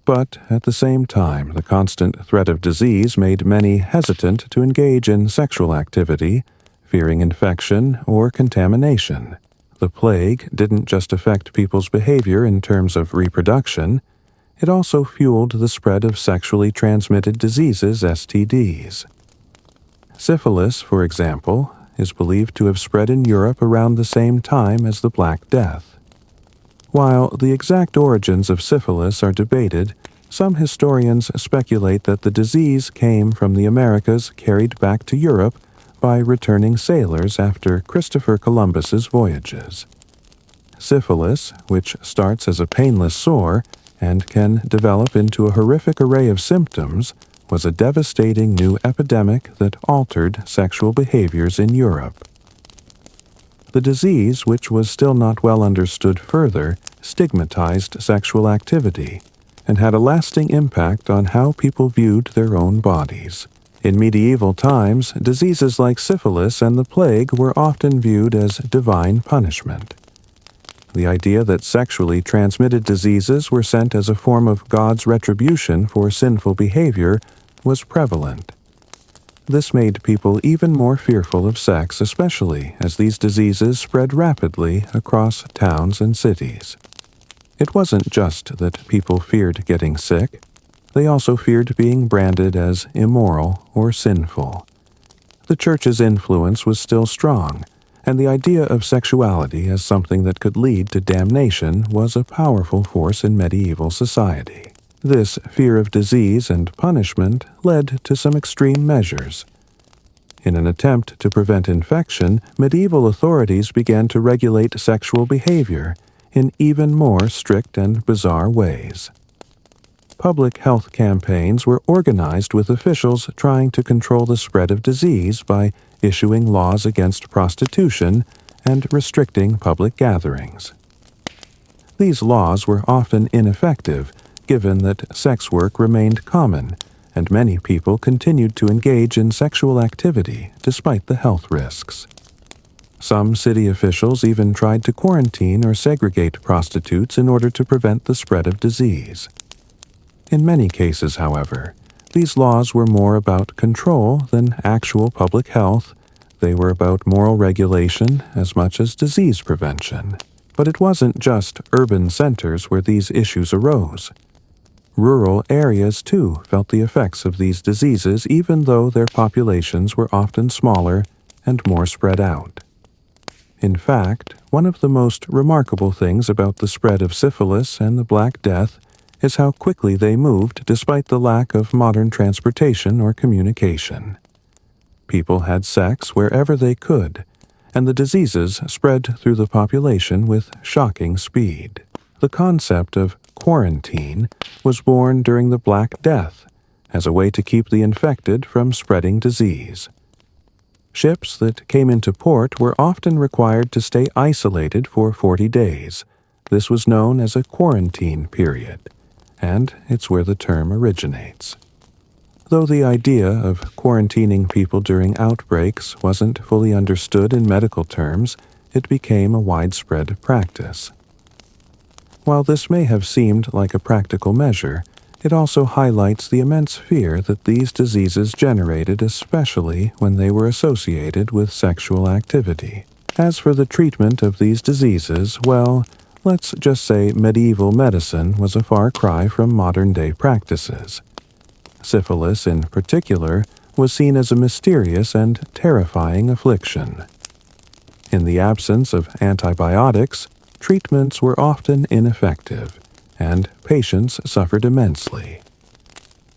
But at the same time, the constant threat of disease made many hesitant to engage in sexual activity, fearing infection or contamination. The plague didn't just affect people's behavior in terms of reproduction, it also fueled the spread of sexually transmitted diseases, STDs. Syphilis, for example, is believed to have spread in Europe around the same time as the Black Death. While the exact origins of syphilis are debated, some historians speculate that the disease came from the Americas carried back to Europe by returning sailors after Christopher Columbus's voyages. Syphilis, which starts as a painless sore and can develop into a horrific array of symptoms, was a devastating new epidemic that altered sexual behaviors in Europe. The disease, which was still not well understood further, stigmatized sexual activity and had a lasting impact on how people viewed their own bodies. In medieval times, diseases like syphilis and the plague were often viewed as divine punishment. The idea that sexually transmitted diseases were sent as a form of God's retribution for sinful behavior was prevalent. This made people even more fearful of sex, especially as these diseases spread rapidly across towns and cities. It wasn't just that people feared getting sick. They also feared being branded as immoral or sinful. The church's influence was still strong, and the idea of sexuality as something that could lead to damnation was a powerful force in medieval society. This fear of disease and punishment led to some extreme measures. In an attempt to prevent infection, medieval authorities began to regulate sexual behavior in even more strict and bizarre ways. Public health campaigns were organized with officials trying to control the spread of disease by issuing laws against prostitution and restricting public gatherings. These laws were often ineffective, given that sex work remained common, and many people continued to engage in sexual activity despite the health risks. Some city officials even tried to quarantine or segregate prostitutes in order to prevent the spread of disease. In many cases, however, these laws were more about control than actual public health. They were about moral regulation as much as disease prevention. But it wasn't just urban centers where these issues arose. Rural areas, too, felt the effects of these diseases, even though their populations were often smaller and more spread out. In fact, one of the most remarkable things about the spread of syphilis and the Black Death is how quickly they moved despite the lack of modern transportation or communication. People had sex wherever they could, and the diseases spread through the population with shocking speed. The concept of quarantine was born during the Black Death as a way to keep the infected from spreading disease. Ships that came into port were often required to stay isolated for 40 days. This was known as a quarantine period, and it's where the term originates. Though the idea of quarantining people during outbreaks wasn't fully understood in medical terms, it became a widespread practice. While this may have seemed like a practical measure, it also highlights the immense fear that these diseases generated, especially when they were associated with sexual activity. As for the treatment of these diseases, well, let's just say medieval medicine was a far cry from modern-day practices. Syphilis, in particular, was seen as a mysterious and terrifying affliction. In the absence of antibiotics, treatments were often ineffective, and patients suffered immensely.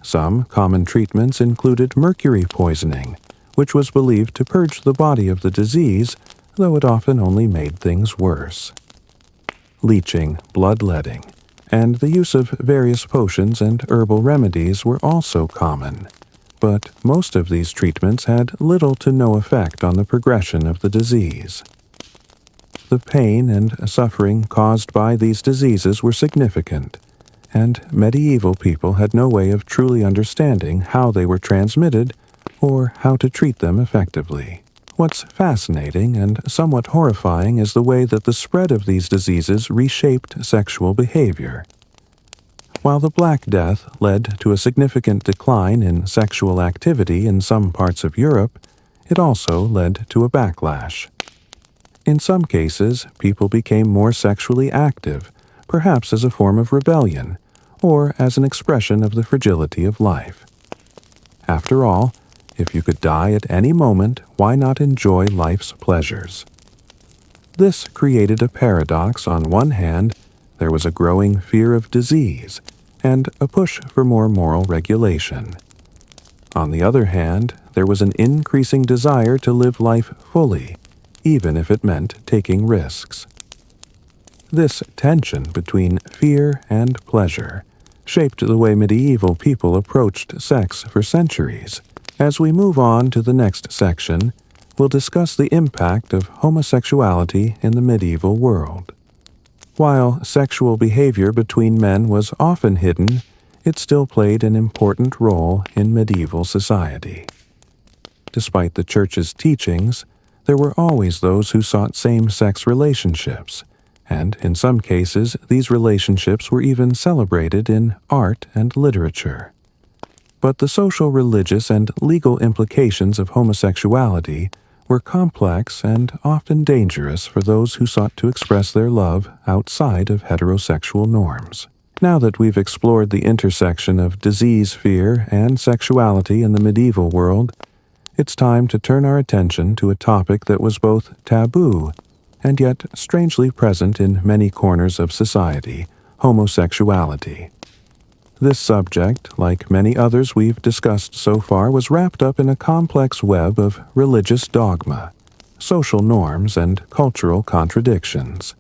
Some common treatments included mercury poisoning, which was believed to purge the body of the disease, though it often only made things worse. Leeching, bloodletting, and the use of various potions and herbal remedies were also common, but most of these treatments had little to no effect on the progression of the disease. The pain and suffering caused by these diseases were significant, and medieval people had no way of truly understanding how they were transmitted or how to treat them effectively. What's fascinating and somewhat horrifying is the way that the spread of these diseases reshaped sexual behavior. While the Black Death led to a significant decline in sexual activity in some parts of Europe, it also led to a backlash. In some cases, people became more sexually active, perhaps as a form of rebellion, or as an expression of the fragility of life. After all, if you could die at any moment, why not enjoy life's pleasures? This created a paradox. On one hand, there was a growing fear of disease and a push for more moral regulation. On the other hand, there was an increasing desire to live life fully, even if it meant taking risks. This tension between fear and pleasure shaped the way medieval people approached sex for centuries. As we move on to the next section, we'll discuss the impact of homosexuality in the medieval world. While sexual behavior between men was often hidden, it still played an important role in medieval society. despite the Church's teachings, there were always those who sought same-sex relationships, and in some cases these relationships were even celebrated in art and literature. But the social, religious, and legal implications of homosexuality were complex and often dangerous for those who sought to express their love outside of heterosexual norms. Now that we've explored the intersection of disease fear and sexuality in the medieval world, it's time to turn our attention to a topic that was both taboo and yet strangely present in many corners of society: homosexuality. This subject, like many others we've discussed so far, was wrapped up in a complex web of religious dogma, social norms, and cultural contradictions.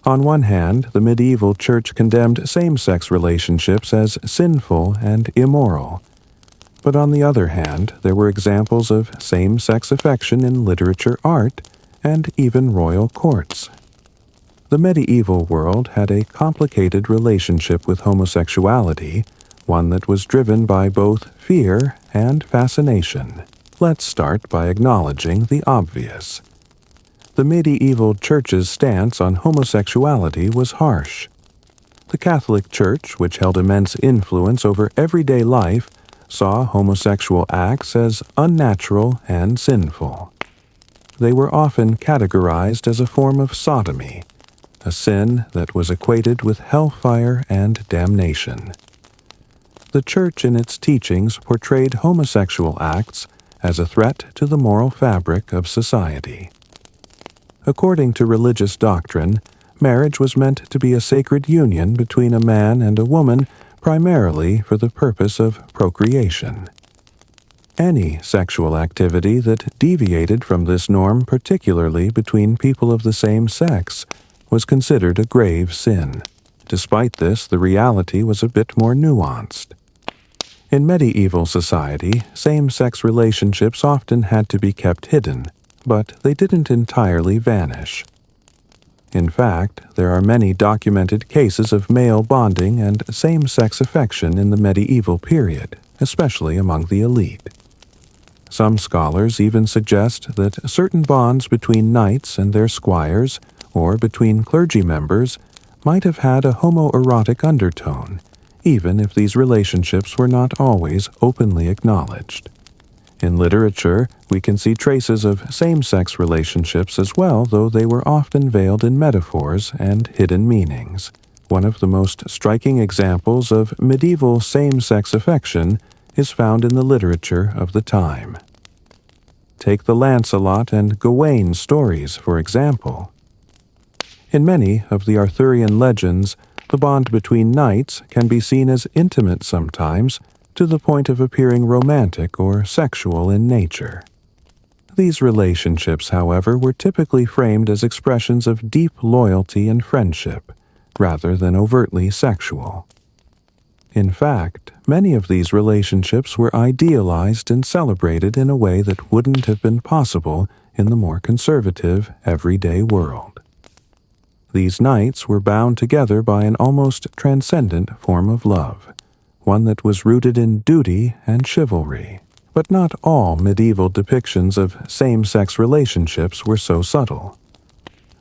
On one hand, the medieval Church condemned same-sex relationships as sinful and immoral. But on the other hand, there were examples of same-sex affection in literature, art, and even royal courts. The medieval world had a complicated relationship with homosexuality, one that was driven by both fear and fascination. Let's start by acknowledging the obvious. The medieval Church's stance on homosexuality was harsh. The Catholic Church, which held immense influence over everyday life, saw homosexual acts as unnatural and sinful. They were often categorized as a form of sodomy, a sin that was equated with hellfire and damnation. The Church in its teachings portrayed homosexual acts as a threat to the moral fabric of society. According to religious doctrine, marriage was meant to be a sacred union between a man and a woman, primarily for the purpose of procreation. Any sexual activity that deviated from this norm, particularly between people of the same sex, was considered a grave sin. Despite this, the reality was a bit more nuanced. In medieval society, same-sex relationships often had to be kept hidden, but they didn't entirely vanish. In fact, there are many documented cases of male bonding and same-sex affection in the medieval period, especially among the elite. Some scholars even suggest that certain bonds between knights and their squires, or between clergy members, might have had a homoerotic undertone, even if these relationships were not always openly acknowledged. In literature, we can see traces of same-sex relationships as well, though they were often veiled in metaphors and hidden meanings. One of the most striking examples of medieval same-sex affection is found in the literature of the time. Take the Lancelot and Gawain stories, for example. In many of the Arthurian legends, the bond between knights can be seen as intimate sometimes, to the point of appearing romantic or sexual in nature. These relationships, however, were typically framed as expressions of deep loyalty and friendship, rather than overtly sexual. In fact, many of these relationships were idealized and celebrated in a way that wouldn't have been possible in the more conservative, everyday world. These knights were bound together by an almost transcendent form of love, one that was rooted in duty and chivalry. But not all medieval depictions of same-sex relationships were so subtle.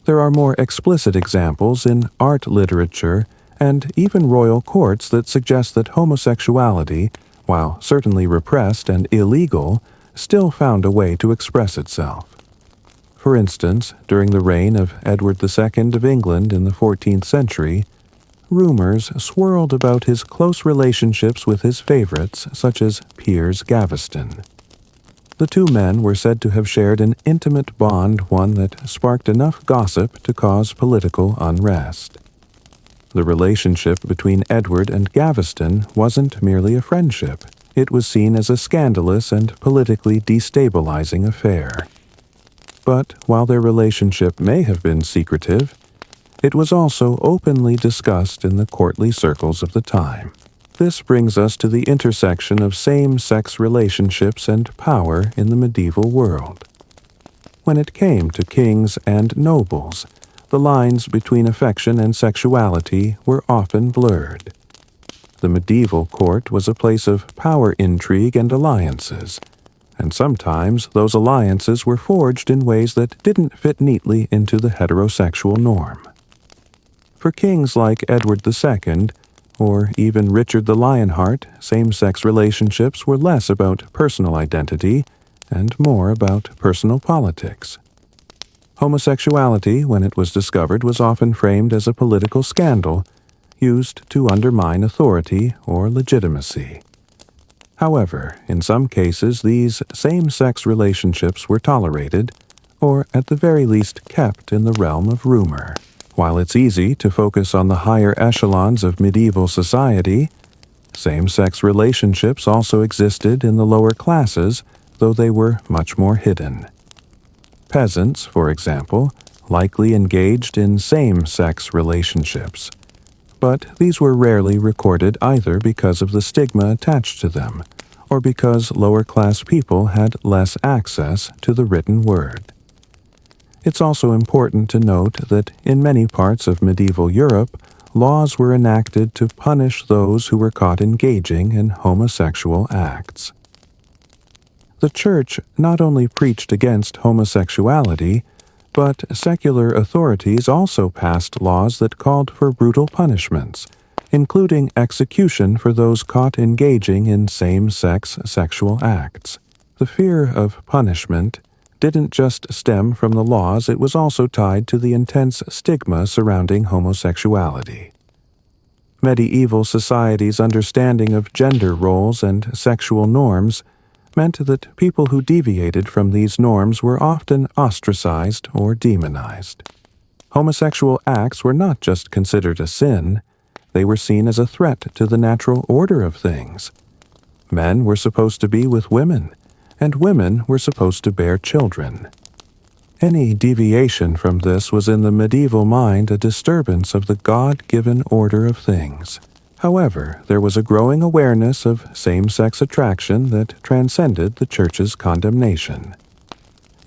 There are more explicit examples in art, literature, and even royal courts that suggest that homosexuality, while certainly repressed and illegal, still found a way to express itself. For instance, during the reign of Edward II of England in the 14th century, rumors swirled about his close relationships with his favorites, such as Piers Gaveston. The two men were said to have shared an intimate bond, one that sparked enough gossip to cause political unrest. The relationship between Edward and Gaveston wasn't merely a friendship. It was seen as a scandalous and politically destabilizing affair. But while their relationship may have been secretive, it was also openly discussed in the courtly circles of the time. This brings us to the intersection of same-sex relationships and power in the medieval world. When it came to kings and nobles, the lines between affection and sexuality were often blurred. The medieval court was a place of power intrigue and alliances, and sometimes those alliances were forged in ways that didn't fit neatly into the heterosexual norm. For kings like Edward II, or even Richard the Lionheart, same-sex relationships were less about personal identity and more about personal politics. Homosexuality, when it was discovered, was often framed as a political scandal, used to undermine authority or legitimacy. However, in some cases these same-sex relationships were tolerated, or at the very least kept in the realm of rumor. While it's easy to focus on the higher echelons of medieval society, same-sex relationships also existed in the lower classes, though they were much more hidden. Peasants, for example, likely engaged in same-sex relationships, but these were rarely recorded either because of the stigma attached to them, or because lower-class people had less access to the written word. It's also important to note that in many parts of medieval Europe, laws were enacted to punish those who were caught engaging in homosexual acts. The Church not only preached against homosexuality, but secular authorities also passed laws that called for brutal punishments, including execution for those caught engaging in same-sex sexual acts. The fear of punishment didn't just stem from the laws, it was also tied to the intense stigma surrounding homosexuality. Medieval society's understanding of gender roles and sexual norms meant that people who deviated from these norms were often ostracized or demonized. Homosexual acts were not just considered a sin, they were seen as a threat to the natural order of things. Men were supposed to be with women, and women were supposed to bear children. Any deviation from this was in the medieval mind a disturbance of the God-given order of things. However, there was a growing awareness of same-sex attraction that transcended the Church's condemnation.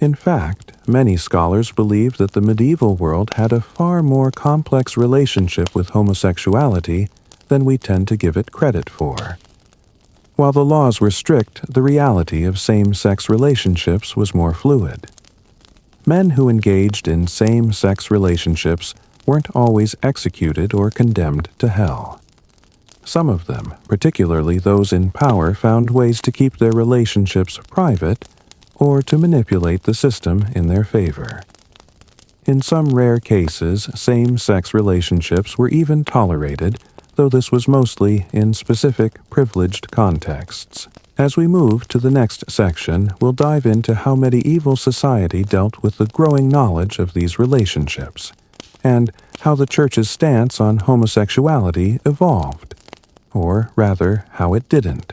In fact, many scholars believe that the medieval world had a far more complex relationship with homosexuality than we tend to give it credit for. While the laws were strict, the reality of same-sex relationships was more fluid. Men who engaged in same-sex relationships weren't always executed or condemned to hell. Some of them, particularly those in power, found ways to keep their relationships private or to manipulate the system in their favor. In some rare cases, same-sex relationships were even tolerated, though this was mostly in specific, privileged contexts. As we move to the next section, we'll dive into how medieval society dealt with the growing knowledge of these relationships, and how the Church's stance on homosexuality evolved. Or rather, how it didn't.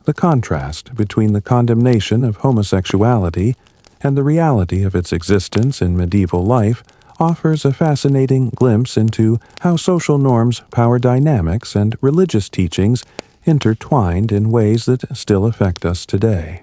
The contrast between the condemnation of homosexuality and the reality of its existence in medieval life offers a fascinating glimpse into how social norms, power dynamics, and religious teachings intertwined in ways that still affect us today.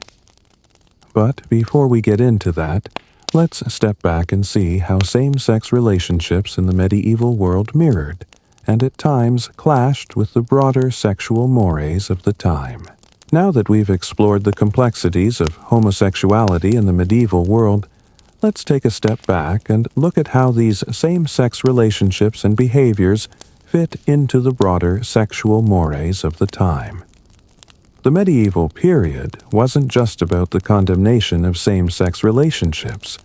But before we get into that, let's step back and see how same-sex relationships in the medieval world mirrored, and at times clashed with the broader sexual mores of the time. Now that we've explored the complexities of homosexuality in the medieval world, let's take a step back and look at how these same-sex relationships and behaviors fit into the broader sexual mores of the time. The medieval period wasn't just about the condemnation of same-sex relationships.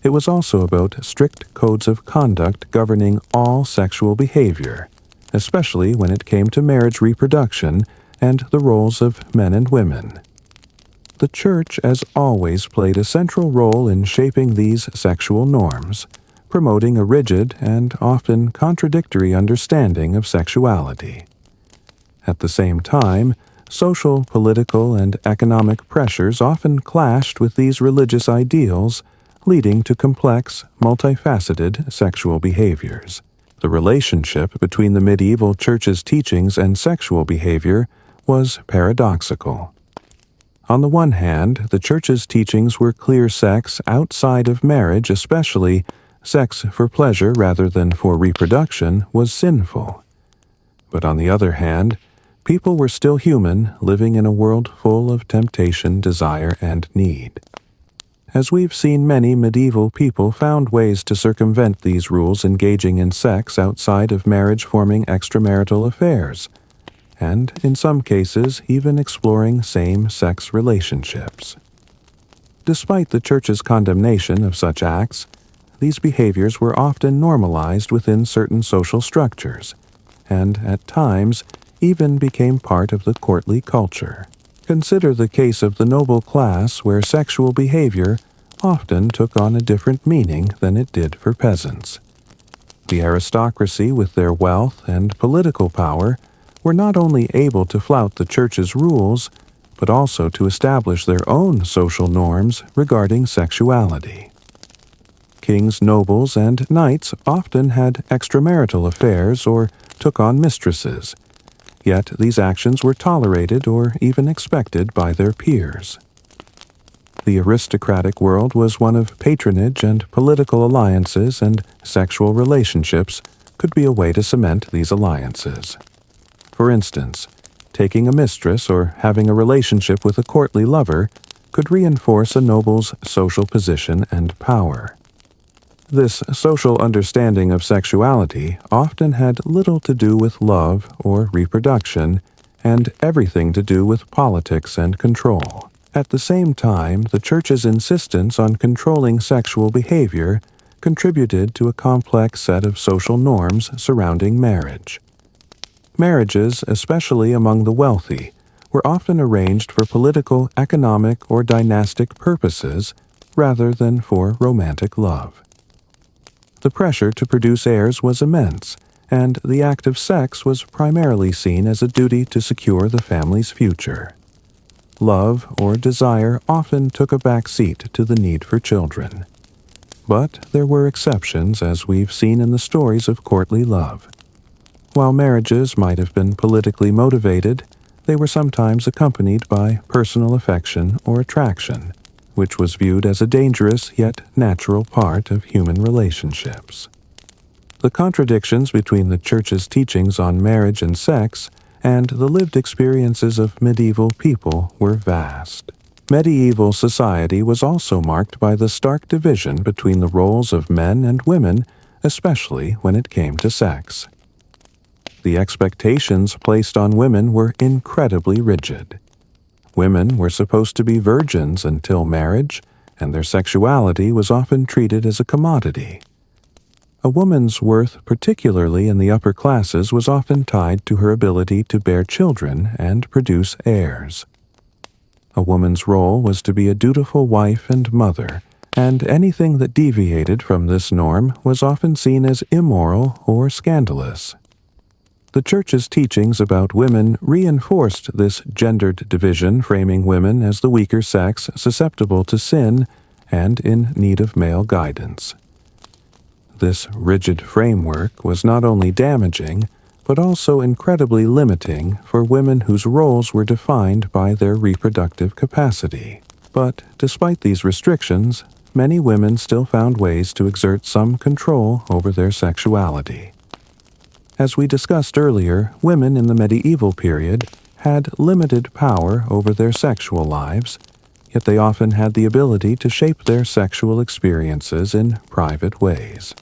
It was also about strict codes of conduct governing all sexual behavior, especially when it came to marriage reproduction and the roles of men and women. The Church, as always, played a central role in shaping these sexual norms, promoting a rigid and often contradictory understanding of sexuality. At the same time, social, political, and economic pressures often clashed with these religious ideals, leading to complex, multifaceted sexual behaviors. The relationship between the medieval Church's teachings and sexual behavior was paradoxical. On the one hand, the Church's teachings were clear sex outside of marriage, especially sex for pleasure rather than for reproduction, was sinful. But on the other hand, people were still human, living in a world full of temptation, desire, and need. As we've seen, many medieval people found ways to circumvent these rules, engaging in sex outside of marriage, forming extramarital affairs, and, in some cases, even exploring same-sex relationships. Despite the Church's condemnation of such acts, these behaviors were often normalized within certain social structures, and, at times, even became part of the courtly culture. Consider the case of the noble class, where sexual behavior often took on a different meaning than it did for peasants. The aristocracy, with their wealth and political power, were not only able to flout the Church's rules, but also to establish their own social norms regarding sexuality. Kings, nobles, and knights often had extramarital affairs or took on mistresses, yet these actions were tolerated or even expected by their peers. The aristocratic world was one of patronage, and political alliances and sexual relationships could be a way to cement these alliances. For instance, taking a mistress or having a relationship with a courtly lover could reinforce a noble's social position and power. This social understanding of sexuality often had little to do with love or reproduction, and everything to do with politics and control. At the same time, the Church's insistence on controlling sexual behavior contributed to a complex set of social norms surrounding marriage. Marriages, especially among the wealthy, were often arranged for political, economic, or dynastic purposes rather than for romantic love. The pressure to produce heirs was immense, and the act of sex was primarily seen as a duty to secure the family's future. Love or desire often took a back seat to the need for children. But there were exceptions, as we've seen in the stories of courtly love. While marriages might have been politically motivated, they were sometimes accompanied by personal affection or attraction, which was viewed as a dangerous yet natural part of human relationships. The contradictions between the Church's teachings on marriage and sex and the lived experiences of medieval people were vast. Medieval society was also marked by the stark division between the roles of men and women, especially when it came to sex. The expectations placed on women were incredibly rigid. Women were supposed to be virgins until marriage, and their sexuality was often treated as a commodity. A woman's worth, particularly in the upper classes, was often tied to her ability to bear children and produce heirs. A woman's role was to be a dutiful wife and mother, and anything that deviated from this norm was often seen as immoral or scandalous. The Church's teachings about women reinforced this gendered division, framing women as the weaker sex, susceptible to sin, and in need of male guidance. This rigid framework was not only damaging, but also incredibly limiting for women whose roles were defined by their reproductive capacity. But despite these restrictions, many women still found ways to exert some control over their sexuality. As we discussed earlier, women in the medieval period had limited power over their sexual lives, yet they often had the ability to shape their sexual experiences in private ways.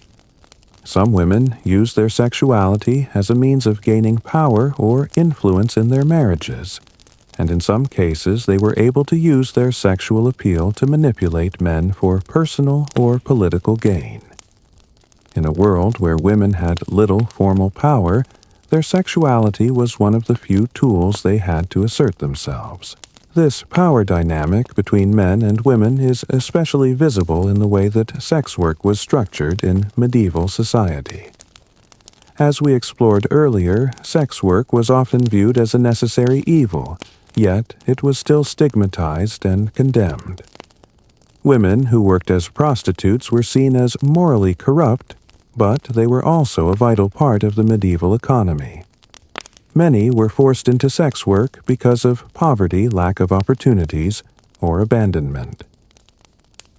Some women used their sexuality as a means of gaining power or influence in their marriages, and in some cases they were able to use their sexual appeal to manipulate men for personal or political gain. In a world where women had little formal power, their sexuality was one of the few tools they had to assert themselves. This power dynamic between men and women is especially visible in the way that sex work was structured in medieval society. As we explored earlier, sex work was often viewed as a necessary evil, yet it was still stigmatized and condemned. Women who worked as prostitutes were seen as morally corrupt, but they were also a vital part of the medieval economy. Many were forced into sex work because of poverty, lack of opportunities, or abandonment.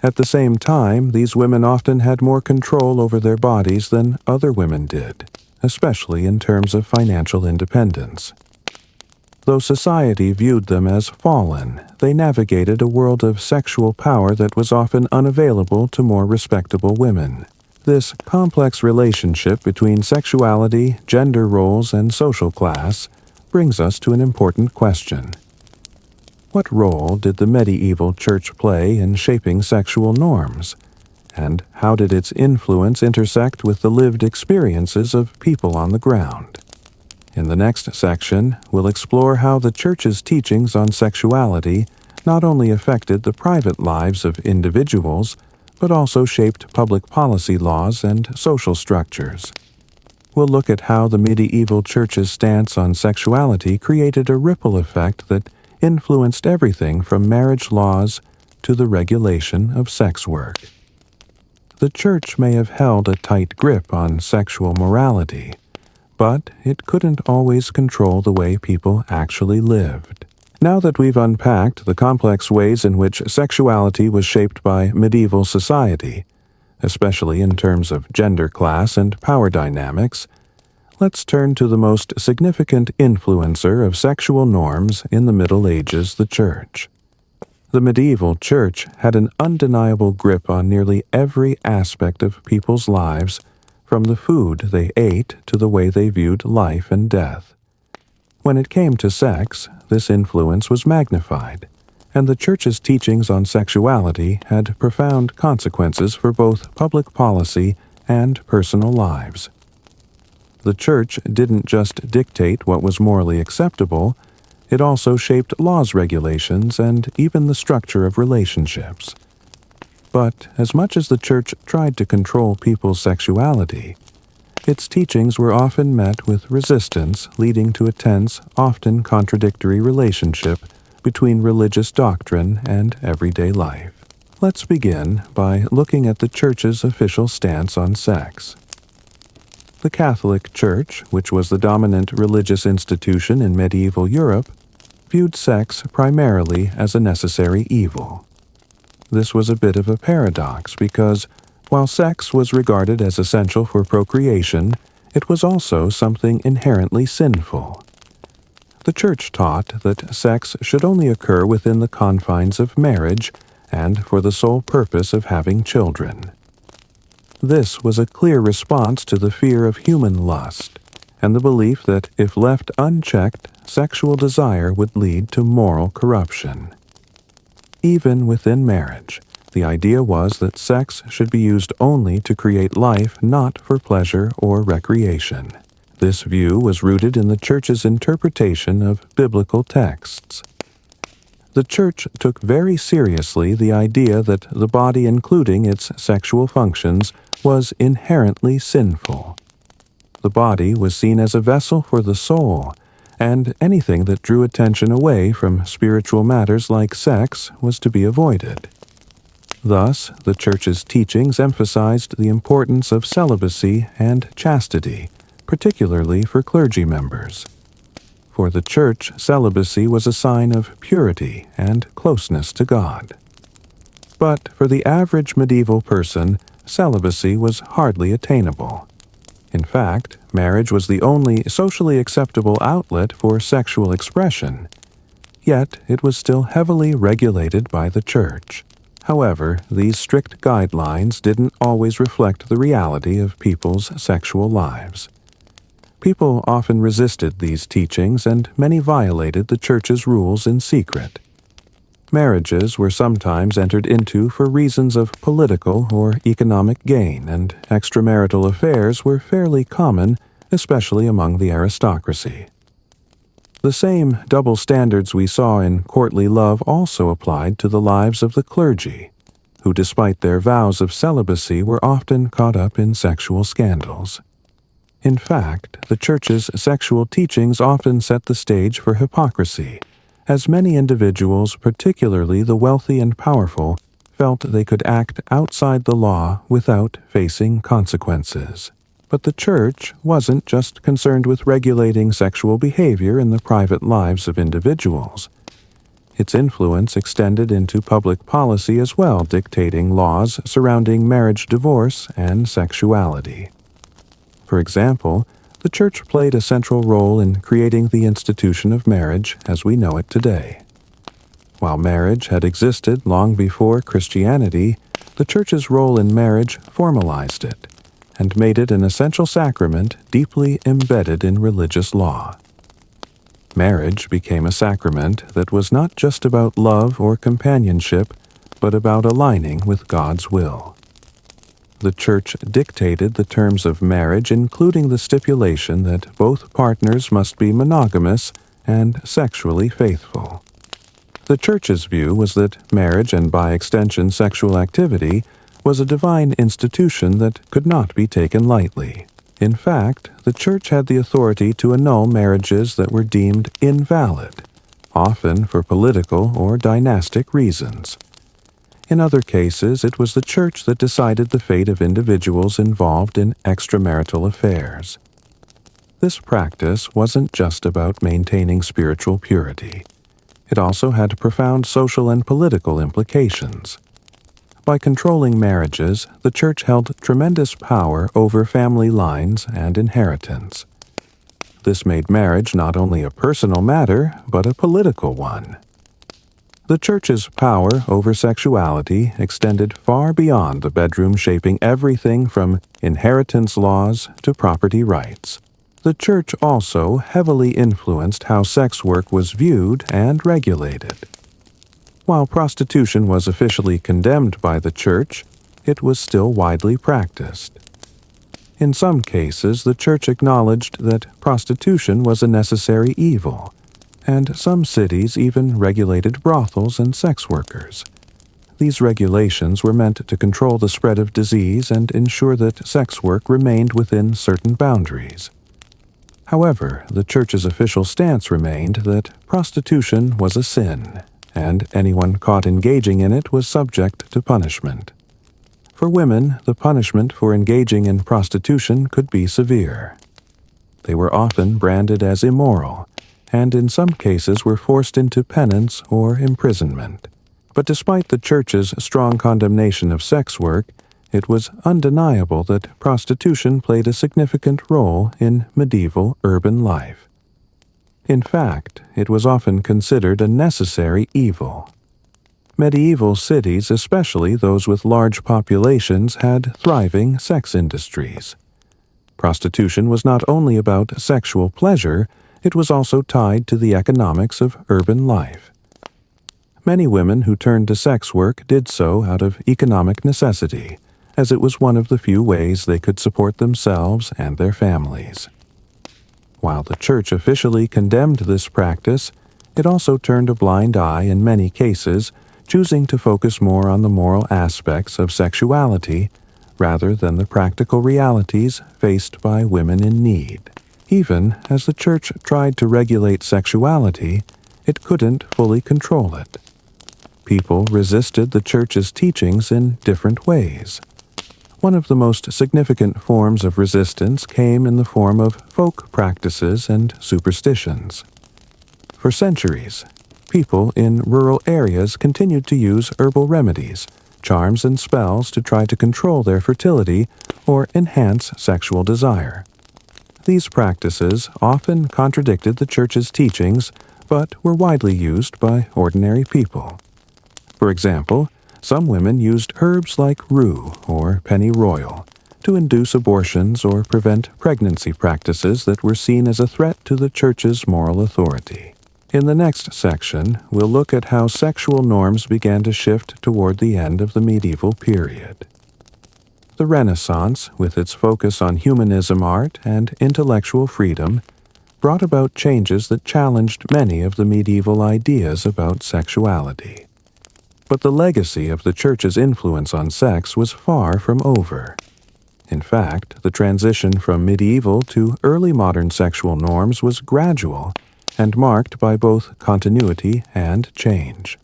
At the same time, these women often had more control over their bodies than other women did, especially in terms of financial independence. Though society viewed them as fallen, they navigated a world of sexual power that was often unavailable to more respectable women. This complex relationship between sexuality, gender roles, and social class brings us to an important question. What role did the medieval church play in shaping sexual norms? And how did its influence intersect with the lived experiences of people on the ground? In the next section, we'll explore how the Church's teachings on sexuality not only affected the private lives of individuals, but also shaped public policy laws and social structures. We'll look at how the medieval Church's stance on sexuality created a ripple effect that influenced everything from marriage laws to the regulation of sex work. The Church may have held a tight grip on sexual morality, but it couldn't always control the way people actually lived. Now that we've unpacked the complex ways in which sexuality was shaped by medieval society, especially in terms of gender class and power dynamics, let's turn to the most significant influencer of sexual norms in the Middle Ages, the Church. The medieval Church had an undeniable grip on nearly every aspect of people's lives, from the food they ate to the way they viewed life and death. When it came to sex, this influence was magnified, and the Church's teachings on sexuality had profound consequences for both public policy and personal lives. The Church didn't just dictate what was morally acceptable, it also shaped laws, regulations, and even the structure of relationships. But as much as the Church tried to control people's sexuality, its teachings were often met with resistance, leading to a tense, often contradictory relationship between religious doctrine and everyday life. Let's begin by looking at the Church's official stance on sex. The Catholic Church, which was the dominant religious institution in medieval Europe, viewed sex primarily as a necessary evil. This was a bit of a paradox because, while sex was regarded as essential for procreation, it was also something inherently sinful. The Church taught that sex should only occur within the confines of marriage and for the sole purpose of having children. This was a clear response to the fear of human lust and the belief that if left unchecked, sexual desire would lead to moral corruption. Even within marriage, the idea was that sex should be used only to create life, not for pleasure or recreation. This view was rooted in the Church's interpretation of biblical texts. The Church took very seriously the idea that the body, including its sexual functions, was inherently sinful. The body was seen as a vessel for the soul, and anything that drew attention away from spiritual matters like sex was to be avoided. Thus, the Church's teachings emphasized the importance of celibacy and chastity, particularly for clergy members. For the Church, celibacy was a sign of purity and closeness to God. But for the average medieval person, celibacy was hardly attainable. In fact, marriage was the only socially acceptable outlet for sexual expression, yet it was still heavily regulated by the Church. However, these strict guidelines didn't always reflect the reality of people's sexual lives. People often resisted these teachings, and many violated the Church's rules in secret. Marriages were sometimes entered into for reasons of political or economic gain, and extramarital affairs were fairly common, especially among the aristocracy. The same double standards we saw in courtly love also applied to the lives of the clergy, who despite their vows of celibacy were often caught up in sexual scandals. In fact, the Church's sexual teachings often set the stage for hypocrisy, as many individuals, particularly the wealthy and powerful, felt they could act outside the law without facing consequences. But the Church wasn't just concerned with regulating sexual behavior in the private lives of individuals. Its influence extended into public policy as well, dictating laws surrounding marriage, divorce, and sexuality. For example, The Church played a central role in creating the institution of marriage as we know it today. While marriage had existed long before Christianity, the Church's role in marriage formalized it and made it an essential sacrament deeply embedded in religious law. Marriage became a sacrament that was not just about love or companionship, but about aligning with God's will. The Church dictated the terms of marriage, including the stipulation that both partners must be monogamous and sexually faithful. The Church's view was that marriage, and by extension sexual activity, was a divine institution that could not be taken lightly. In fact, the Church had the authority to annul marriages that were deemed invalid, often for political or dynastic reasons. In other cases, it was the Church that decided the fate of individuals involved in extramarital affairs. This practice wasn't just about maintaining spiritual purity. It also had profound social and political implications. By controlling marriages, the Church held tremendous power over family lines and inheritance. This made marriage not only a personal matter, but a political one. The Church's power over sexuality extended far beyond the bedroom, shaping everything from inheritance laws to property rights. The Church also heavily influenced how sex work was viewed and regulated. While prostitution was officially condemned by the Church, it was still widely practiced. In some cases, the Church acknowledged that prostitution was a necessary evil, and some cities even regulated brothels and sex workers. These regulations were meant to control the spread of disease and ensure that sex work remained within certain boundaries. However, the Church's official stance remained that prostitution was a sin, and anyone caught engaging in it was subject to punishment. For women, the punishment for engaging in prostitution could be severe. They were often branded as immoral, and in some cases were forced into penance or imprisonment. But despite the Church's strong condemnation of sex work, it was undeniable that prostitution played a significant role in medieval urban life. In fact, it was often considered a necessary evil. Medieval cities, especially those with large populations, had thriving sex industries. Prostitution was not only about sexual pleasure, it was also tied to the economics of urban life. Many women who turned to sex work did so out of economic necessity, as it was one of the few ways they could support themselves and their families. While the Church officially condemned this practice, it also turned a blind eye in many cases, choosing to focus more on the moral aspects of sexuality rather than the practical realities faced by women in need. Even as the Church tried to regulate sexuality, it couldn't fully control it. People resisted the Church's teachings in different ways. One of the most significant forms of resistance came in the form of folk practices and superstitions. For centuries, people in rural areas continued to use herbal remedies, charms, and spells to try to control their fertility or enhance sexual desire. These practices often contradicted the Church's teachings, but were widely used by ordinary people. For example, some women used herbs like rue or pennyroyal to induce abortions or prevent pregnancy practices that were seen as a threat to the Church's moral authority. In the next section, we'll look at how sexual norms began to shift toward the end of the medieval period. The Renaissance, with its focus on humanism, art, and intellectual freedom, brought about changes that challenged many of the medieval ideas about sexuality. But the legacy of the Church's influence on sex was far from over. In fact, the transition from medieval to early modern sexual norms was gradual and marked by both continuity and change.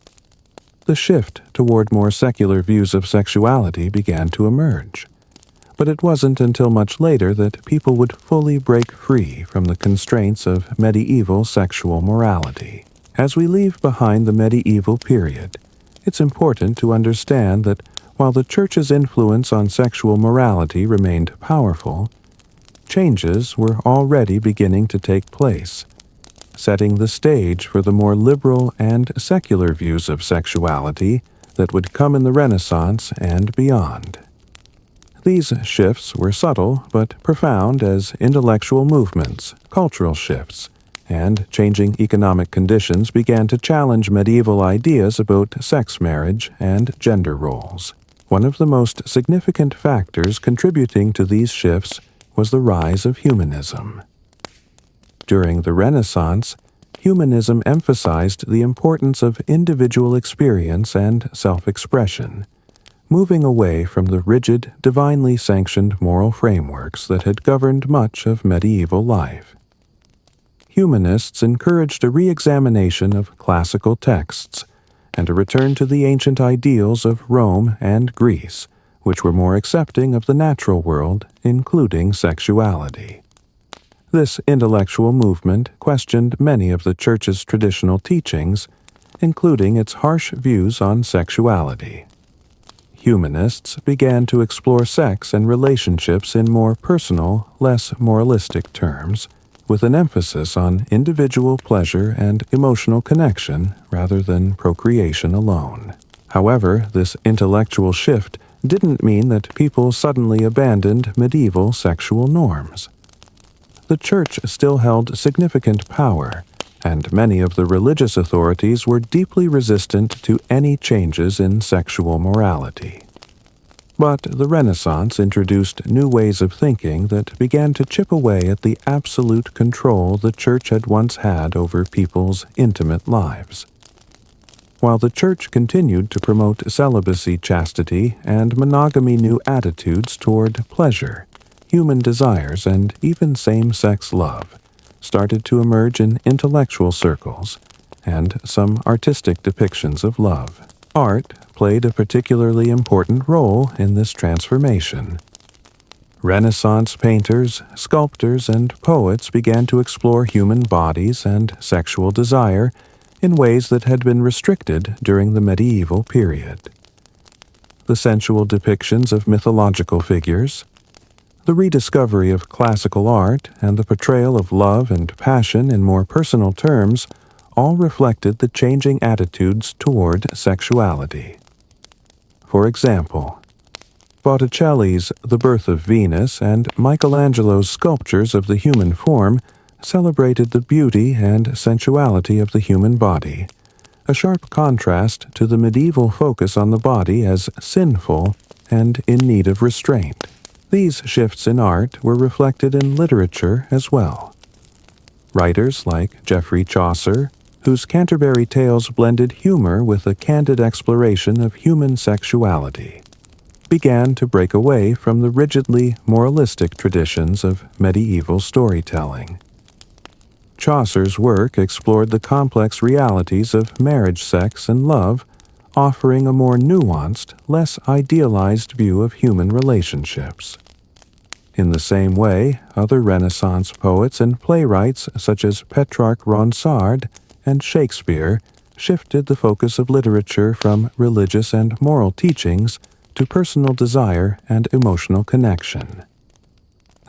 The shift toward more secular views of sexuality began to emerge. But it wasn't until much later that people would fully break free from the constraints of medieval sexual morality. As we leave behind the medieval period, it's important to understand that while the Church's influence on sexual morality remained powerful, changes were already beginning to take place, setting the stage for the more liberal and secular views of sexuality that would come in the Renaissance and beyond. These shifts were subtle but profound as intellectual movements, cultural shifts, and changing economic conditions began to challenge medieval ideas about sex marriage and gender roles. One of the most significant factors contributing to these shifts was the rise of humanism. During the Renaissance, humanism emphasized the importance of individual experience and self-expression, moving away from the rigid, divinely sanctioned moral frameworks that had governed much of medieval life. Humanists encouraged a re-examination of classical texts and a return to the ancient ideals of Rome and Greece, which were more accepting of the natural world, including sexuality. This intellectual movement questioned many of the Church's traditional teachings, including its harsh views on sexuality. Humanists began to explore sex and relationships in more personal, less moralistic terms, with an emphasis on individual pleasure and emotional connection rather than procreation alone. However, this intellectual shift didn't mean that people suddenly abandoned medieval sexual norms. The Church still held significant power, and many of the religious authorities were deeply resistant to any changes in sexual morality. But the Renaissance introduced new ways of thinking that began to chip away at the absolute control the Church had once had over people's intimate lives. While the Church continued to promote celibacy, chastity, and monogamy, new attitudes toward pleasure, human desires, and even same-sex love started to emerge in intellectual circles and some artistic depictions of love. Art played a particularly important role in this transformation. Renaissance painters, sculptors, and poets began to explore human bodies and sexual desire in ways that had been restricted during the medieval period. The sensual depictions of mythological figures, the rediscovery of classical art, and the portrayal of love and passion in more personal terms all reflected the changing attitudes toward sexuality. For example, Botticelli's The Birth of Venus and Michelangelo's sculptures of the human form celebrated the beauty and sensuality of the human body, a sharp contrast to the medieval focus on the body as sinful and in need of restraint. These shifts in art were reflected in literature as well. Writers like Geoffrey Chaucer, whose Canterbury Tales blended humor with a candid exploration of human sexuality, began to break away from the rigidly moralistic traditions of medieval storytelling. Chaucer's work explored the complex realities of marriage, sex, and love, offering a more nuanced, less idealized view of human relationships. In the same way, other Renaissance poets and playwrights such as Petrarch Ronsard and Shakespeare shifted the focus of literature from religious and moral teachings to personal desire and emotional connection.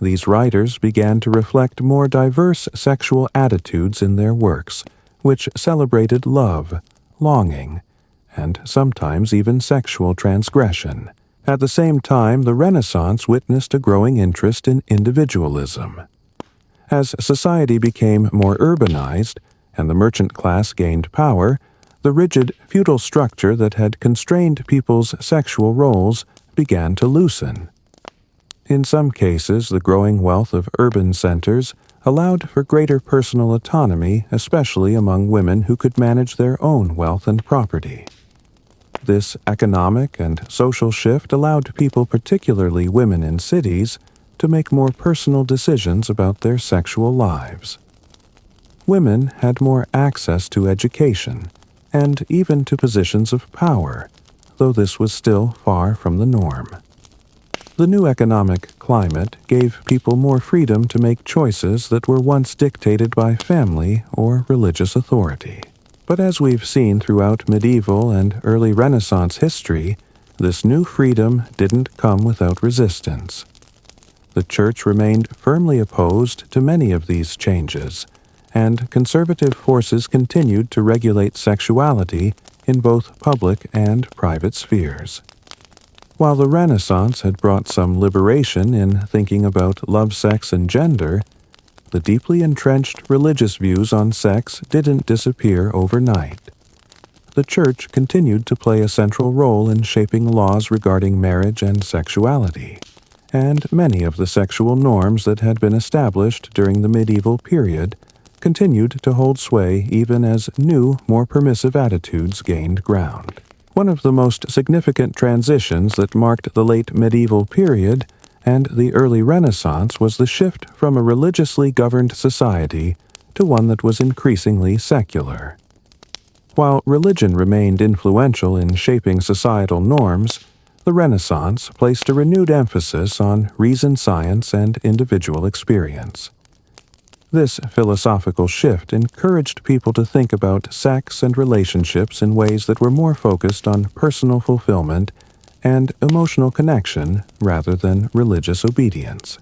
These writers began to reflect more diverse sexual attitudes in their works, which celebrated love, longing, and sometimes even sexual transgression. At the same time, the Renaissance witnessed a growing interest in individualism. As society became more urbanized and the merchant class gained power, the rigid feudal structure that had constrained people's sexual roles began to loosen. In some cases, the growing wealth of urban centers allowed for greater personal autonomy, especially among women who could manage their own wealth and property. This economic and social shift allowed people, particularly women in cities, to make more personal decisions about their sexual lives. Women had more access to education, and even to positions of power, though this was still far from the norm. The new economic climate gave people more freedom to make choices that were once dictated by family or religious authority. But as we've seen throughout medieval and early Renaissance history, this new freedom didn't come without resistance. The Church remained firmly opposed to many of these changes, and conservative forces continued to regulate sexuality in both public and private spheres. While the Renaissance had brought some liberation in thinking about love, sex, and gender, the deeply entrenched religious views on sex didn't disappear overnight. The Church continued to play a central role in shaping laws regarding marriage and sexuality, and many of the sexual norms that had been established during the medieval period continued to hold sway even as new, more permissive attitudes gained ground. One of the most significant transitions that marked the late medieval period and the early Renaissance was the shift from a religiously governed society to one that was increasingly secular. While religion remained influential in shaping societal norms, the Renaissance placed a renewed emphasis on reason, science, and individual experience. This philosophical shift encouraged people to think about sex and relationships in ways that were more focused on personal fulfillment and emotional connection rather than religious obedience.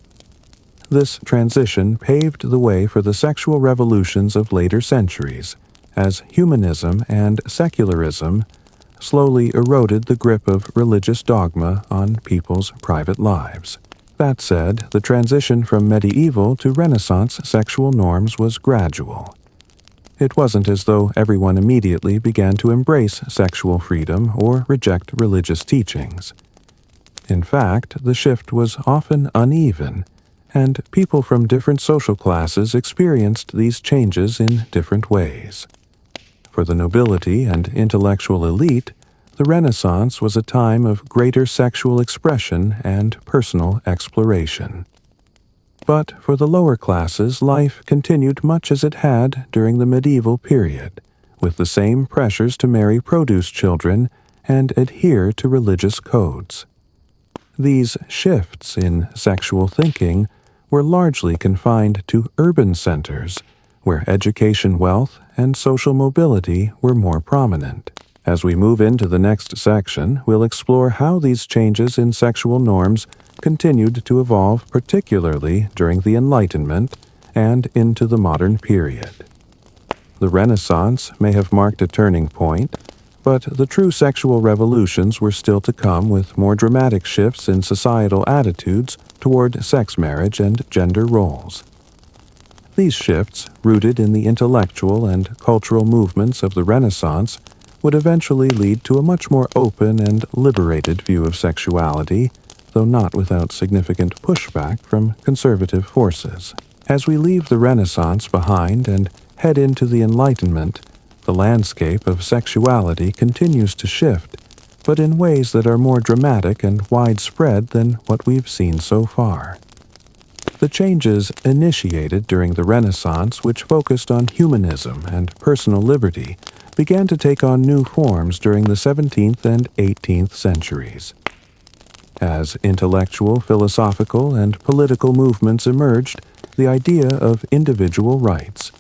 This transition paved the way for the sexual revolutions of later centuries, as humanism and secularism slowly eroded the grip of religious dogma on people's private lives. That said, the transition from medieval to Renaissance sexual norms was gradual. It wasn't as though everyone immediately began to embrace sexual freedom or reject religious teachings. In fact, the shift was often uneven, and people from different social classes experienced these changes in different ways. For the nobility and intellectual elite, the Renaissance was a time of greater sexual expression and personal exploration. But for the lower classes, life continued much as it had during the medieval period, with the same pressures to marry produce children and adhere to religious codes. These shifts in sexual thinking were largely confined to urban centers, where education, wealth, and social mobility were more prominent. As we move into the next section, we'll explore how these changes in sexual norms continued to evolve, particularly during the Enlightenment and into the modern period. The Renaissance may have marked a turning point, but the true sexual revolutions were still to come, with more dramatic shifts in societal attitudes toward sex marriage and gender roles. These shifts, rooted in the intellectual and cultural movements of the Renaissance, would eventually lead to a much more open and liberated view of sexuality, though not without significant pushback from conservative forces. As we leave the Renaissance behind and head into the Enlightenment, the landscape of sexuality continues to shift, but in ways that are more dramatic and widespread than what we've seen so far. The changes initiated during the Renaissance, which focused on humanism and personal liberty, began to take on new forms during the 17th and 18th centuries. As intellectual, philosophical, and political movements emerged, the idea of individual rights,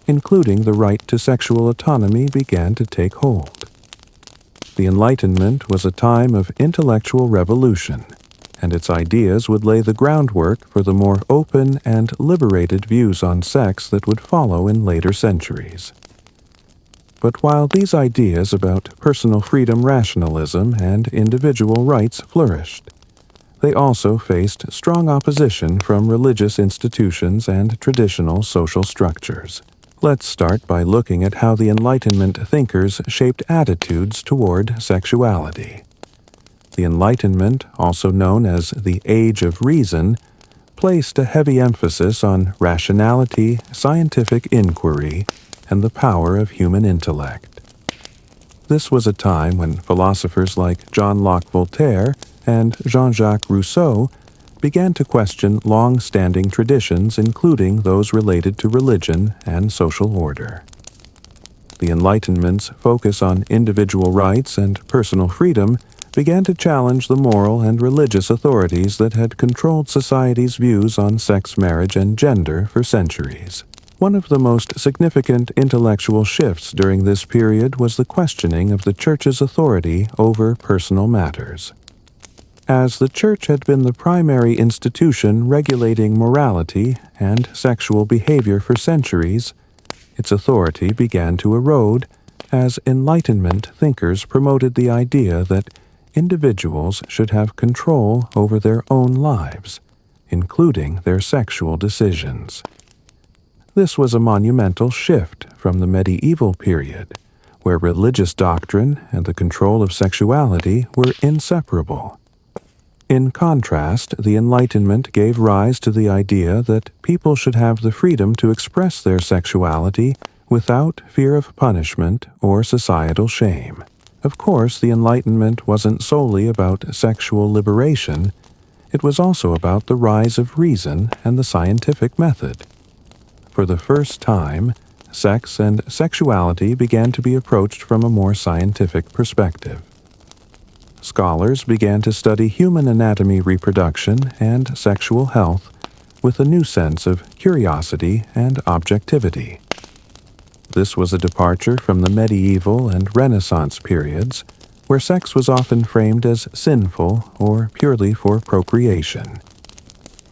including the right to sexual autonomy, began to take hold. The Enlightenment was a time of intellectual revolution, and its ideas would lay the groundwork for the more open and liberated views on sex that would follow in later centuries. But while these ideas about personal freedom, rationalism, and individual rights flourished, they also faced strong opposition from religious institutions and traditional social structures. Let's start by looking at how the Enlightenment thinkers shaped attitudes toward sexuality. The Enlightenment, also known as the Age of Reason, placed a heavy emphasis on rationality, scientific inquiry, and the power of human intellect. This was a time when philosophers like John Locke Voltaire and Jean-Jacques Rousseau began to question long-standing traditions, including those related to religion and social order. The Enlightenment's focus on individual rights and personal freedom began to challenge the moral and religious authorities that had controlled society's views on sex, marriage, and gender for centuries. One of the most significant intellectual shifts during this period was the questioning of the Church's authority over personal matters. As the Church had been the primary institution regulating morality and sexual behavior for centuries, its authority began to erode as Enlightenment thinkers promoted the idea that individuals should have control over their own lives, including their sexual decisions. This was a monumental shift from the medieval period, where religious doctrine and the control of sexuality were inseparable. In contrast, the Enlightenment gave rise to the idea that people should have the freedom to express their sexuality without fear of punishment or societal shame. Of course, the Enlightenment wasn't solely about sexual liberation. It was also about the rise of reason and the scientific method. For the first time, sex and sexuality began to be approached from a more scientific perspective. Scholars began to study human anatomy, reproduction, and sexual health with a new sense of curiosity and objectivity. This was a departure from the medieval and Renaissance periods, where sex was often framed as sinful or purely for procreation.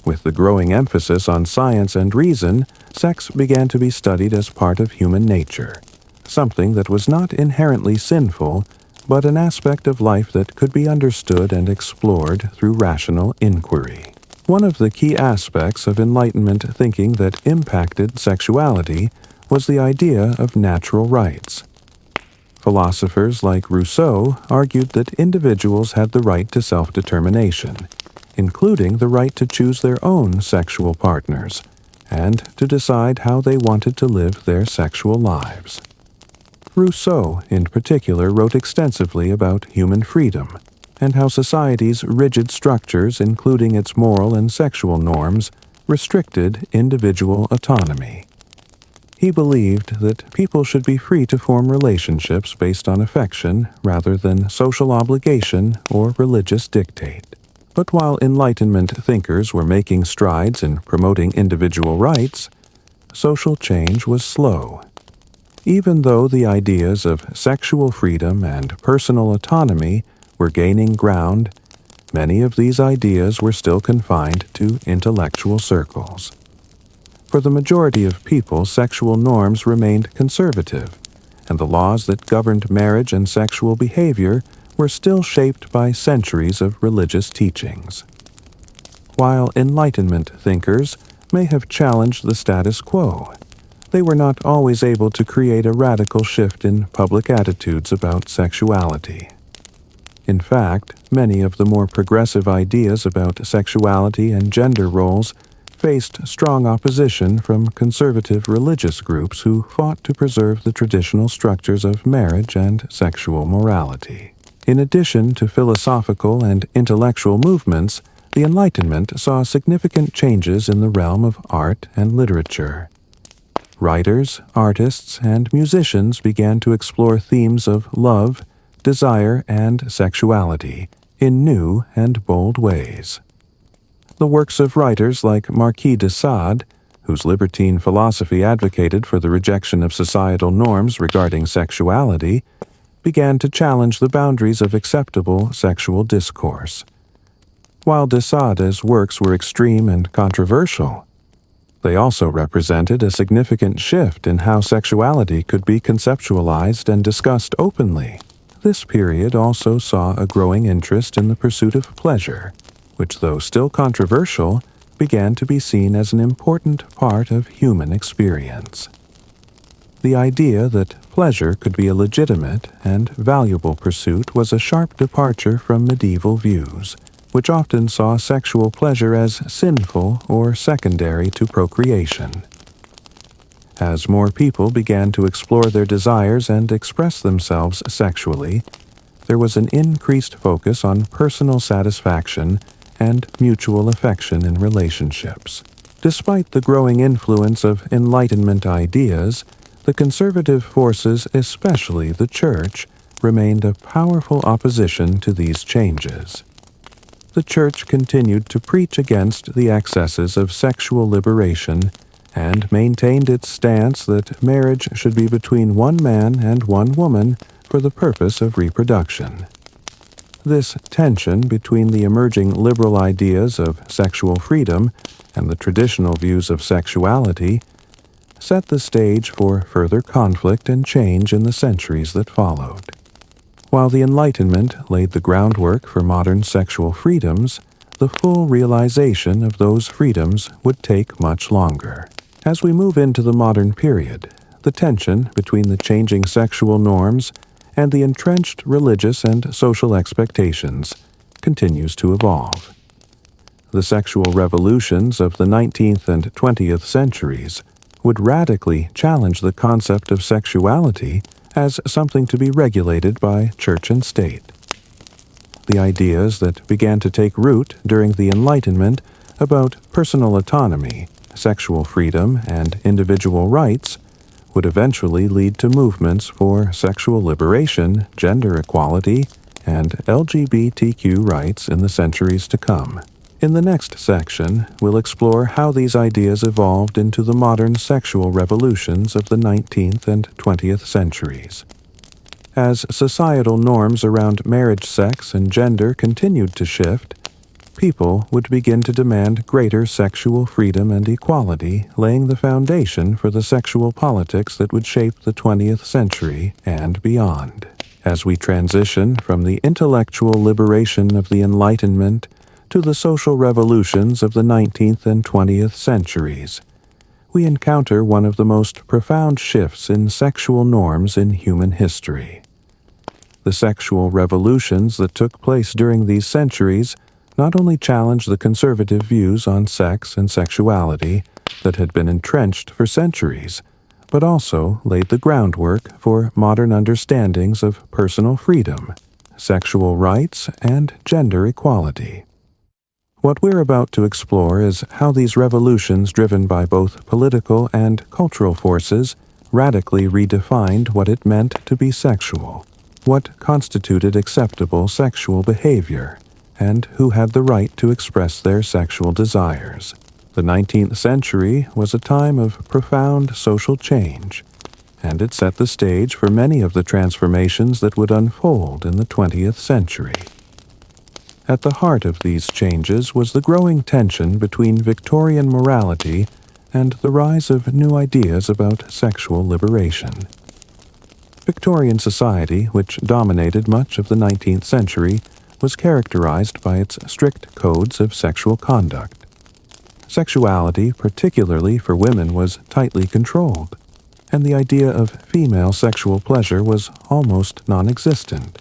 With the growing emphasis on science and reason, sex began to be studied as part of human nature, something that was not inherently sinful, but an aspect of life that could be understood and explored through rational inquiry. One of the key aspects of Enlightenment thinking that impacted sexuality was the idea of natural rights. Philosophers like Rousseau argued that individuals had the right to self-determination, including the right to choose their own sexual partners, and to decide how they wanted to live their sexual lives. Rousseau, in particular, wrote extensively about human freedom, and how society's rigid structures, including its moral and sexual norms, restricted individual autonomy. He believed that people should be free to form relationships based on affection rather than social obligation or religious dictate. But while Enlightenment thinkers were making strides in promoting individual rights, social change was slow. Even though the ideas of sexual freedom and personal autonomy were gaining ground, many of these ideas were still confined to intellectual circles. For the majority of people, sexual norms remained conservative, and the laws that governed marriage and sexual behavior were still shaped by centuries of religious teachings. While Enlightenment thinkers may have challenged the status quo, they were not always able to create a radical shift in public attitudes about sexuality. In fact, many of the more progressive ideas about sexuality and gender roles faced strong opposition from conservative religious groups who fought to preserve the traditional structures of marriage and sexual morality. In addition to philosophical and intellectual movements, the Enlightenment saw significant changes in the realm of art and literature. Writers, artists, and musicians began to explore themes of love, desire, and sexuality in new and bold ways. The works of writers like Marquis de Sade, whose libertine philosophy advocated for the rejection of societal norms regarding sexuality, began to challenge the boundaries of acceptable sexual discourse. While de Sade's works were extreme and controversial, they also represented a significant shift in how sexuality could be conceptualized and discussed openly. This period also saw a growing interest in the pursuit of pleasure, which, though still controversial, began to be seen as an important part of human experience. The idea that pleasure could be a legitimate and valuable pursuit was a sharp departure from medieval views, which often saw sexual pleasure as sinful or secondary to procreation. As more people began to explore their desires and express themselves sexually, there was an increased focus on personal satisfaction and mutual affection in relationships. Despite the growing influence of Enlightenment ideas, the conservative forces, especially the Church, remained a powerful opposition to these changes. The Church continued to preach against the excesses of sexual liberation and maintained its stance that marriage should be between one man and one woman for the purpose of reproduction. This tension between the emerging liberal ideas of sexual freedom and the traditional views of sexuality set the stage for further conflict and change in the centuries that followed. While the Enlightenment laid the groundwork for modern sexual freedoms, the full realization of those freedoms would take much longer. As we move into the modern period, the tension between the changing sexual norms and the entrenched religious and social expectations continues to evolve. The sexual revolutions of the 19th and 20th centuries would radically challenge the concept of sexuality as something to be regulated by church and state. The ideas that began to take root during the Enlightenment about personal autonomy, sexual freedom, and individual rights would eventually lead to movements for sexual liberation, gender equality, and LGBTQ rights in the centuries to come. In the next section, we'll explore how these ideas evolved into the modern sexual revolutions of the 19th and 20th centuries. As societal norms around marriage, sex, and gender continued to shift, people would begin to demand greater sexual freedom and equality, laying the foundation for the sexual politics that would shape the 20th century and beyond. As we transition from the intellectual liberation of the Enlightenment to the social revolutions of the 19th and 20th centuries, we encounter one of the most profound shifts in sexual norms in human history. The sexual revolutions that took place during these centuries not only challenged the conservative views on sex and sexuality that had been entrenched for centuries, but also laid the groundwork for modern understandings of personal freedom, sexual rights, and gender equality. What we're about to explore is how these revolutions, driven by both political and cultural forces, radically redefined what it meant to be sexual, what constituted acceptable sexual behavior, and who had the right to express their sexual desires. The 19th century was a time of profound social change, and it set the stage for many of the transformations that would unfold in the 20th century. At the heart of these changes was the growing tension between Victorian morality and the rise of new ideas about sexual liberation. Victorian society, which dominated much of the 19th century, was characterized by its strict codes of sexual conduct. Sexuality, particularly for women, was tightly controlled, and the idea of female sexual pleasure was almost non-existent.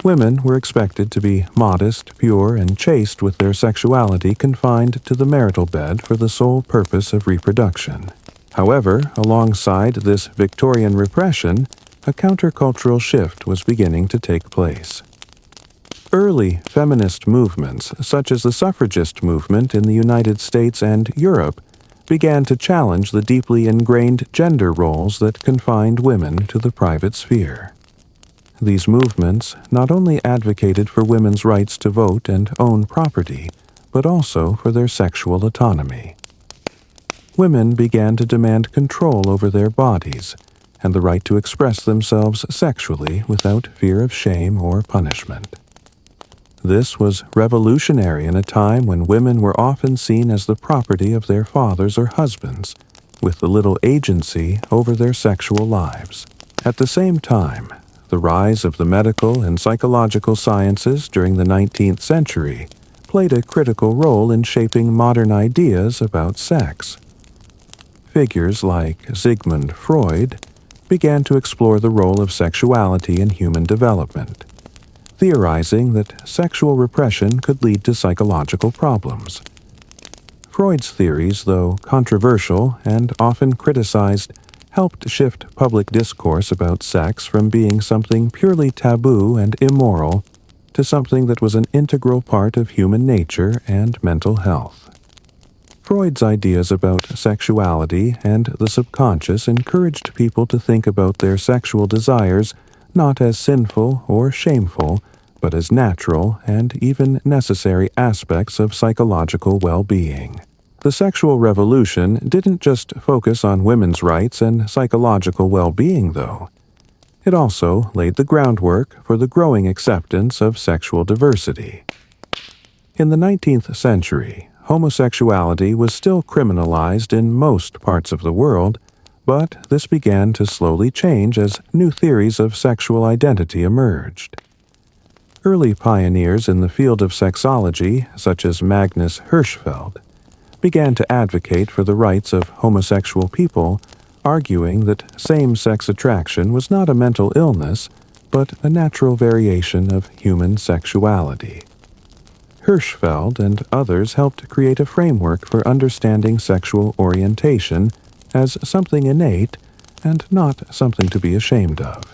Women were expected to be modest, pure, and chaste, with their sexuality confined to the marital bed for the sole purpose of reproduction. However, alongside this Victorian repression, a countercultural shift was beginning to take place. Early feminist movements, such as the suffragist movement in the United States and Europe, began to challenge the deeply ingrained gender roles that confined women to the private sphere. These movements not only advocated for women's rights to vote and own property, but also for their sexual autonomy. Women began to demand control over their bodies and the right to express themselves sexually without fear of shame or punishment. This was revolutionary in a time when women were often seen as the property of their fathers or husbands, with little agency over their sexual lives. At the same time, the rise of the medical and psychological sciences during the 19th century played a critical role in shaping modern ideas about sex. Figures like Sigmund Freud began to explore the role of sexuality in human development, theorizing that sexual repression could lead to psychological problems. Freud's theories, though controversial and often criticized, helped shift public discourse about sex from being something purely taboo and immoral to something that was an integral part of human nature and mental health. Freud's ideas about sexuality and the subconscious encouraged people to think about their sexual desires not as sinful or shameful, but as natural and even necessary aspects of psychological well-being. The sexual revolution didn't just focus on women's rights and psychological well-being, though. It also laid the groundwork for the growing acceptance of sexual diversity. In the 19th century, homosexuality was still criminalized in most parts of the world, but this began to slowly change as new theories of sexual identity emerged. Early pioneers in the field of sexology, such as Magnus Hirschfeld, began to advocate for the rights of homosexual people, arguing that same-sex attraction was not a mental illness, but a natural variation of human sexuality. Hirschfeld and others helped create a framework for understanding sexual orientation as something innate and not something to be ashamed of.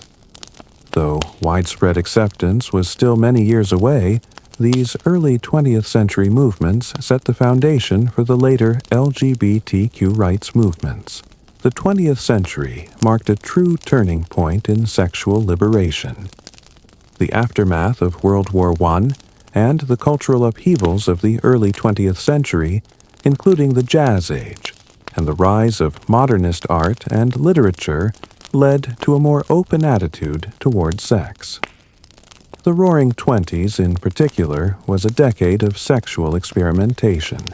Though widespread acceptance was still many years away, these early 20th century movements set the foundation for the later LGBTQ rights movements. The 20th century marked a true turning point in sexual liberation. The aftermath of World War I and the cultural upheavals of the early 20th century, including the Jazz Age and the rise of modernist art and literature, led to a more open attitude toward sex. The Roaring Twenties, in particular, was a decade of sexual experimentation,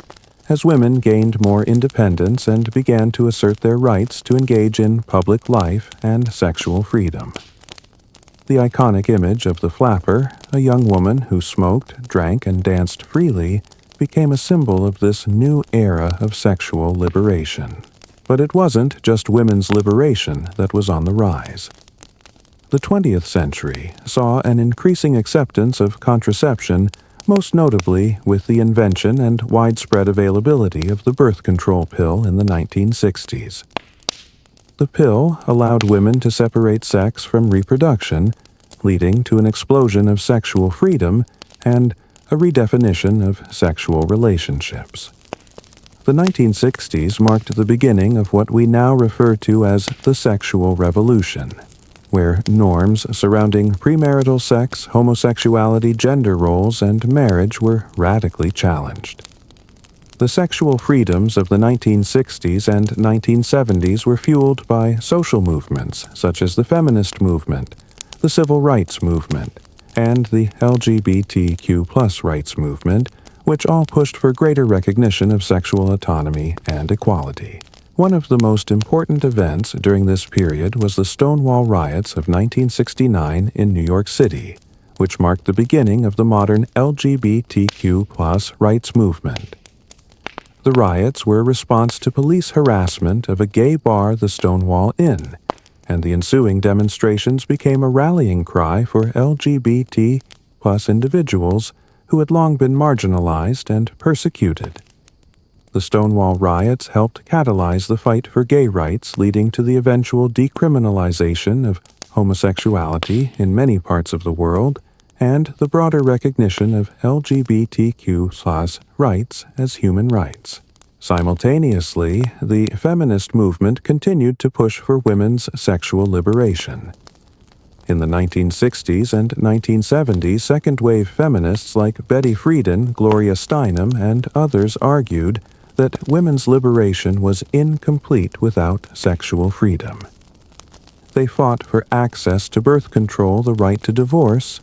as women gained more independence and began to assert their rights to engage in public life and sexual freedom. The iconic image of the flapper, a young woman who smoked, drank, and danced freely, became a symbol of this new era of sexual liberation. But it wasn't just women's liberation that was on the rise. The 20th century saw an increasing acceptance of contraception, most notably with the invention and widespread availability of the birth control pill in the 1960s. The pill allowed women to separate sex from reproduction, leading to an explosion of sexual freedom and a redefinition of sexual relationships. The 1960s marked the beginning of what we now refer to as the sexual revolution, where norms surrounding premarital sex, homosexuality, gender roles, and marriage were radically challenged. The sexual freedoms of the 1960s and 1970s were fueled by social movements such as the feminist movement, the civil rights movement, and the LGBTQ+ rights movement, which all pushed for greater recognition of sexual autonomy and equality. One of the most important events during this period was the Stonewall Riots of 1969 in New York City, which marked the beginning of the modern LGBTQ+ rights movement. The riots were a response to police harassment of a gay bar, the Stonewall Inn, and the ensuing demonstrations became a rallying cry for LGBT+ individuals who had long been marginalized and persecuted. The Stonewall riots helped catalyze the fight for gay rights, leading to the eventual decriminalization of homosexuality in many parts of the world and the broader recognition of LGBTQ+ rights as human rights. Simultaneously, the feminist movement continued to push for women's sexual liberation. In the 1960s and 1970s, second-wave feminists like Betty Friedan, Gloria Steinem, and others argued that women's liberation was incomplete without sexual freedom. They fought for access to birth control, the right to divorce,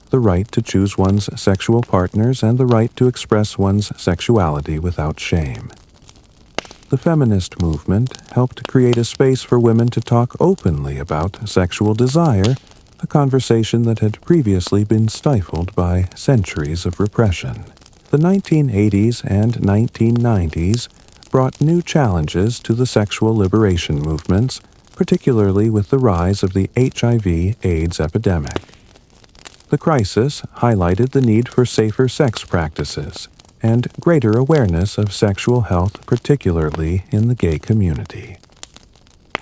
the right to choose one's sexual partners, and the right to express one's sexuality without shame. The feminist movement helped create a space for women to talk openly about sexual desire, a conversation that had previously been stifled by centuries of repression. The 1980s and 1990s brought new challenges to the sexual liberation movements, particularly with the rise of the HIV/AIDS epidemic. The crisis highlighted the need for safer sex practices and greater awareness of sexual health, particularly in the gay community.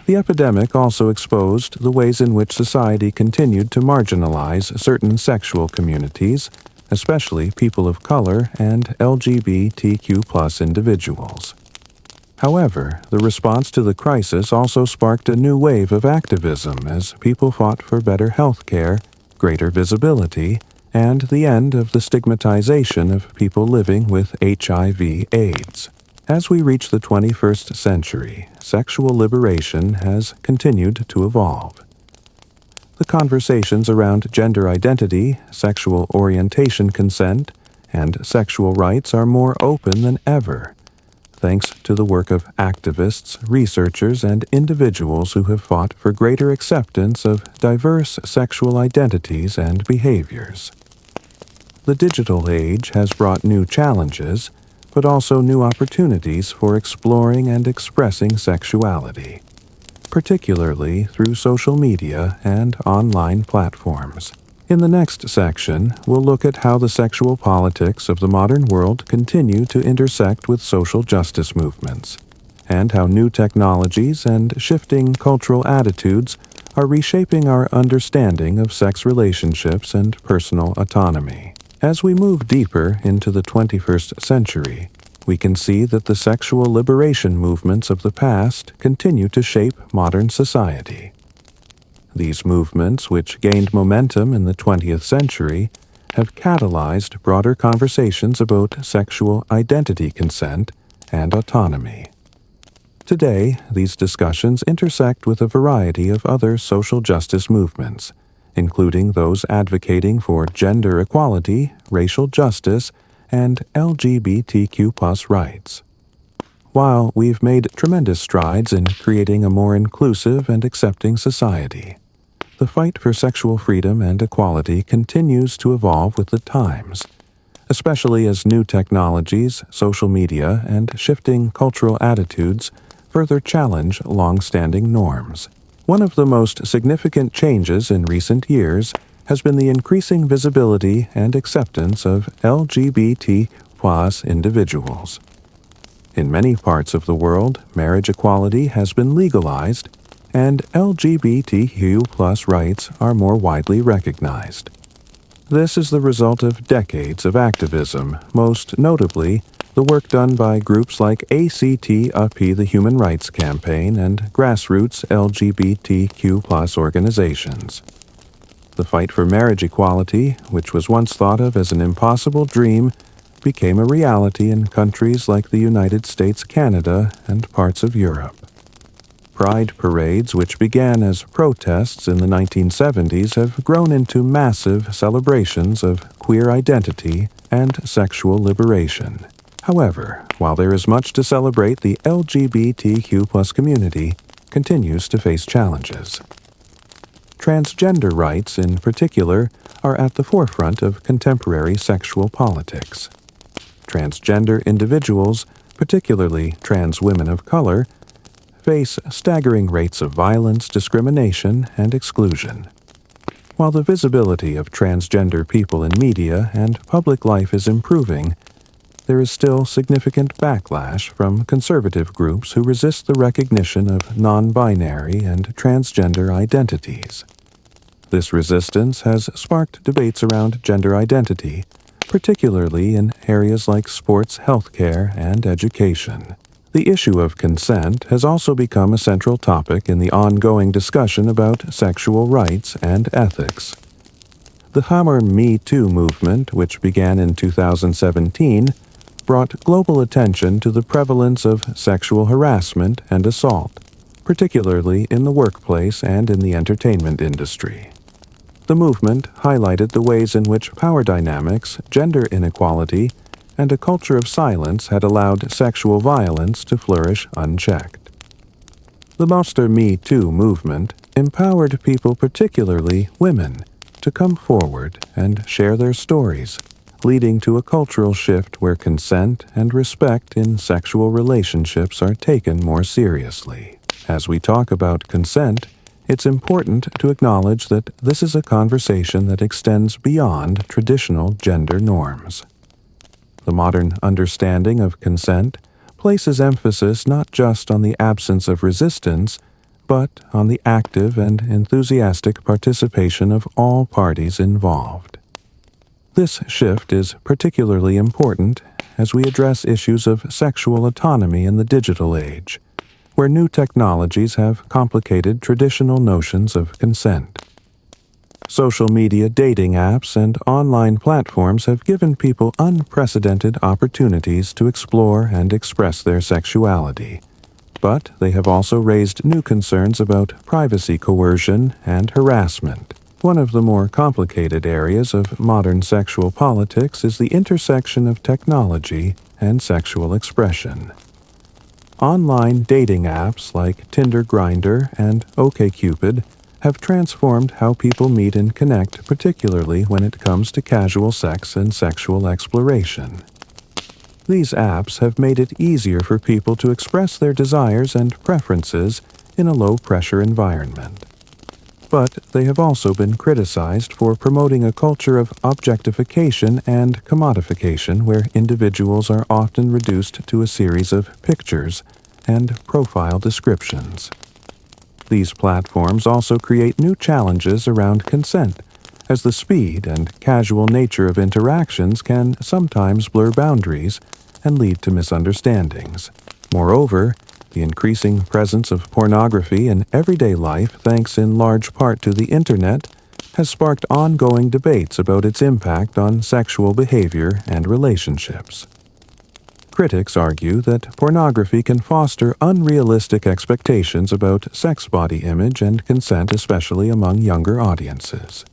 The epidemic also exposed the ways in which society continued to marginalize certain sexual communities, especially people of color and LGBTQ+ individuals. However, the response to the crisis also sparked a new wave of activism as people fought for better health care, greater visibility, and the end of the stigmatization of people living with HIV/AIDS. As we reach the 21st century, sexual liberation has continued to evolve. The conversations around gender identity, sexual orientation consent, and sexual rights are more open than ever, thanks to the work of activists, researchers, and individuals who have fought for greater acceptance of diverse sexual identities and behaviors. The digital age has brought new challenges, but also new opportunities for exploring and expressing sexuality, particularly through social media and online platforms. In the next section, we'll look at how the sexual politics of the modern world continue to intersect with social justice movements, and how new technologies and shifting cultural attitudes are reshaping our understanding of sex relationships and personal autonomy. As we move deeper into the 21st century, we can see that the sexual liberation movements of the past continue to shape modern society. These movements, which gained momentum in the 20th century, have catalyzed broader conversations about sexual identity consent and autonomy. Today, these discussions intersect with a variety of other social justice movements, including those advocating for gender equality, racial justice, and LGBTQ+ rights. While we've made tremendous strides in creating a more inclusive and accepting society, the fight for sexual freedom and equality continues to evolve with the times, especially as new technologies, social media, and shifting cultural attitudes further challenge long-standing norms. One of the most significant changes in recent years has been the increasing visibility and acceptance of LGBT+ individuals. In many parts of the world, marriage equality has been legalized, and LGBTQ+ rights are more widely recognized. This is the result of decades of activism, most notably the work done by groups like ACT-UP the Human Rights Campaign and grassroots LGBTQ+ organizations. The fight for marriage equality, which was once thought of as an impossible dream, became a reality in countries like the United States, Canada, and parts of Europe. Pride parades, which began as protests in the 1970s, have grown into massive celebrations of queer identity and sexual liberation. However, while there is much to celebrate, the LGBTQ+ community continues to face challenges. Transgender rights, in particular, are at the forefront of contemporary sexual politics. Transgender individuals, particularly trans women of color, face staggering rates of violence, discrimination, and exclusion. While the visibility of transgender people in media and public life is improving, there is still significant backlash from conservative groups who resist the recognition of non-binary and transgender identities. This resistance has sparked debates around gender identity, particularly in areas like sports, healthcare, and education. The issue of consent has also become a central topic in the ongoing discussion about sexual rights and ethics. The Me Too movement, which began in 2017, brought global attention to the prevalence of sexual harassment and assault, particularly in the workplace and in the entertainment industry. The movement highlighted the ways in which power dynamics, gender inequality, and a culture of silence had allowed sexual violence to flourish unchecked. The Me Too movement empowered people, particularly women, to come forward and share their stories, leading to a cultural shift where consent and respect in sexual relationships are taken more seriously. As we talk about consent, it's important to acknowledge that this is a conversation that extends beyond traditional gender norms. The modern understanding of consent places emphasis not just on the absence of resistance, but on the active and enthusiastic participation of all parties involved. This shift is particularly important as we address issues of sexual autonomy in the digital age, where new technologies have complicated traditional notions of consent. Social media dating apps and online platforms have given people unprecedented opportunities to explore and express their sexuality, but they have also raised new concerns about privacy coercion and harassment. One of the more complicated areas of modern sexual politics is the intersection of technology and sexual expression. Online dating apps like Tinder, Grindr, and OkCupid have transformed how people meet and connect, particularly when it comes to casual sex and sexual exploration. These apps have made it easier for people to express their desires and preferences in a low-pressure environment. But they have also been criticized for promoting a culture of objectification and commodification where individuals are often reduced to a series of pictures and profile descriptions. These platforms also create new challenges around consent, as the speed and casual nature of interactions can sometimes blur boundaries and lead to misunderstandings. Moreover, the increasing presence of pornography in everyday life, thanks in large part to the Internet, has sparked ongoing debates about its impact on sexual behavior and relationships. Critics argue that pornography can foster unrealistic expectations about sex body image and consent, especially among younger audiences.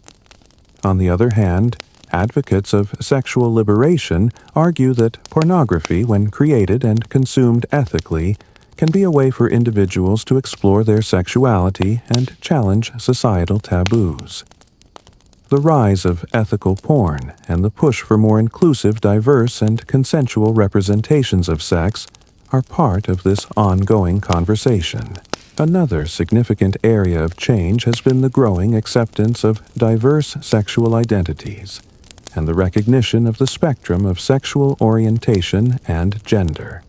On the other hand, advocates of sexual liberation argue that pornography, when created and consumed ethically, can be a way for individuals to explore their sexuality and challenge societal taboos. The rise of ethical porn and the push for more inclusive, diverse, and consensual representations of sex are part of this ongoing conversation. Another significant area of change has been the growing acceptance of diverse sexual identities and the recognition of the spectrum of sexual orientation and gender.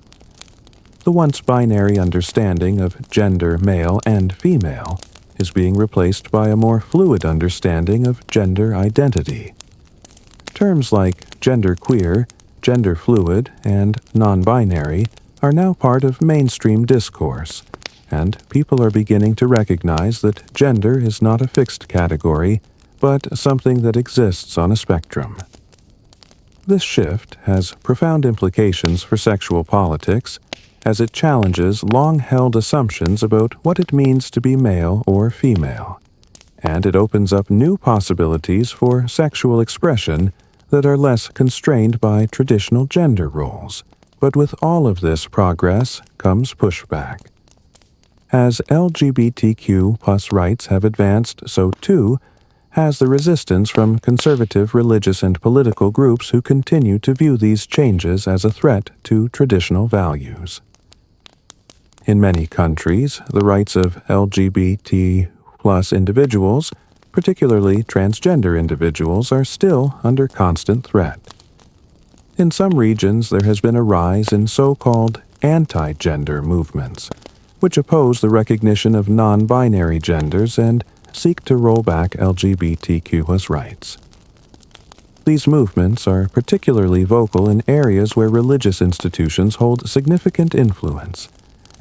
The once binary understanding of gender male and female is being replaced by a more fluid understanding of gender identity. Terms like genderqueer, gender fluid, and non-binary are now part of mainstream discourse, and people are beginning to recognize that gender is not a fixed category, but something that exists on a spectrum. This shift has profound implications for sexual politics, as it challenges long-held assumptions about what it means to be male or female, and it opens up new possibilities for sexual expression that are less constrained by traditional gender roles. But with all of this progress comes pushback. As LGBTQ+ rights have advanced, so too has the resistance from conservative religious and political groups who continue to view these changes as a threat to traditional values. In many countries, the rights of LGBT+ individuals, particularly transgender individuals, are still under constant threat. In some regions, there has been a rise in so-called anti-gender movements, which oppose the recognition of non-binary genders and seek to roll back LGBTQ+ rights. These movements are particularly vocal in areas where religious institutions hold significant influence,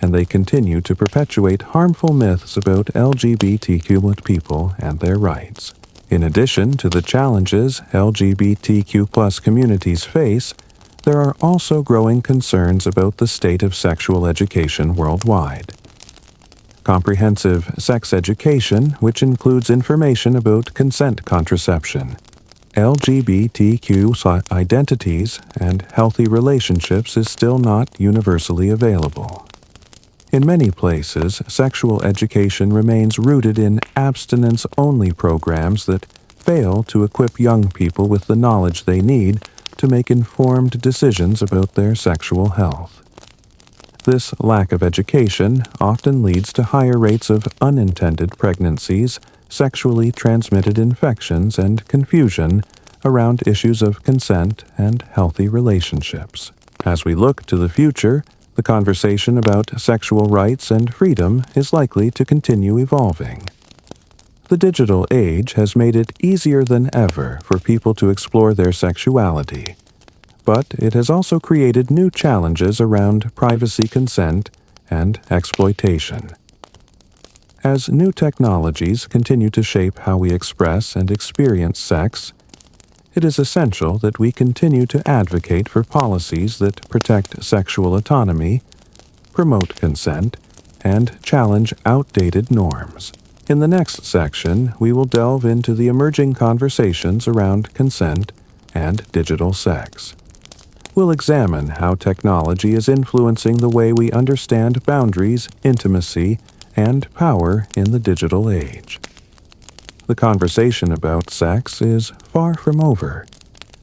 and they continue to perpetuate harmful myths about LGBTQ people and their rights. In addition to the challenges LGBTQ+ communities face, there are also growing concerns about the state of sexual education worldwide. Comprehensive sex education, which includes information about consent contraception, LGBTQ identities, and healthy relationships, is still not universally available. In many places, sexual education remains rooted in abstinence-only programs that fail to equip young people with the knowledge they need to make informed decisions about their sexual health. This lack of education often leads to higher rates of unintended pregnancies, sexually transmitted infections, and confusion around issues of consent and healthy relationships. As we look to the future, the conversation about sexual rights and freedom is likely to continue evolving. The digital age has made it easier than ever for people to explore their sexuality, but it has also created new challenges around privacy, consent, and exploitation. As new technologies continue to shape how we express and experience sex, it is essential that we continue to advocate for policies that protect sexual autonomy, promote consent, and challenge outdated norms. In the next section, we will delve into the emerging conversations around consent and digital sex. We'll examine how technology is influencing the way we understand boundaries, intimacy, and power in the digital age. The conversation about sex is far from over.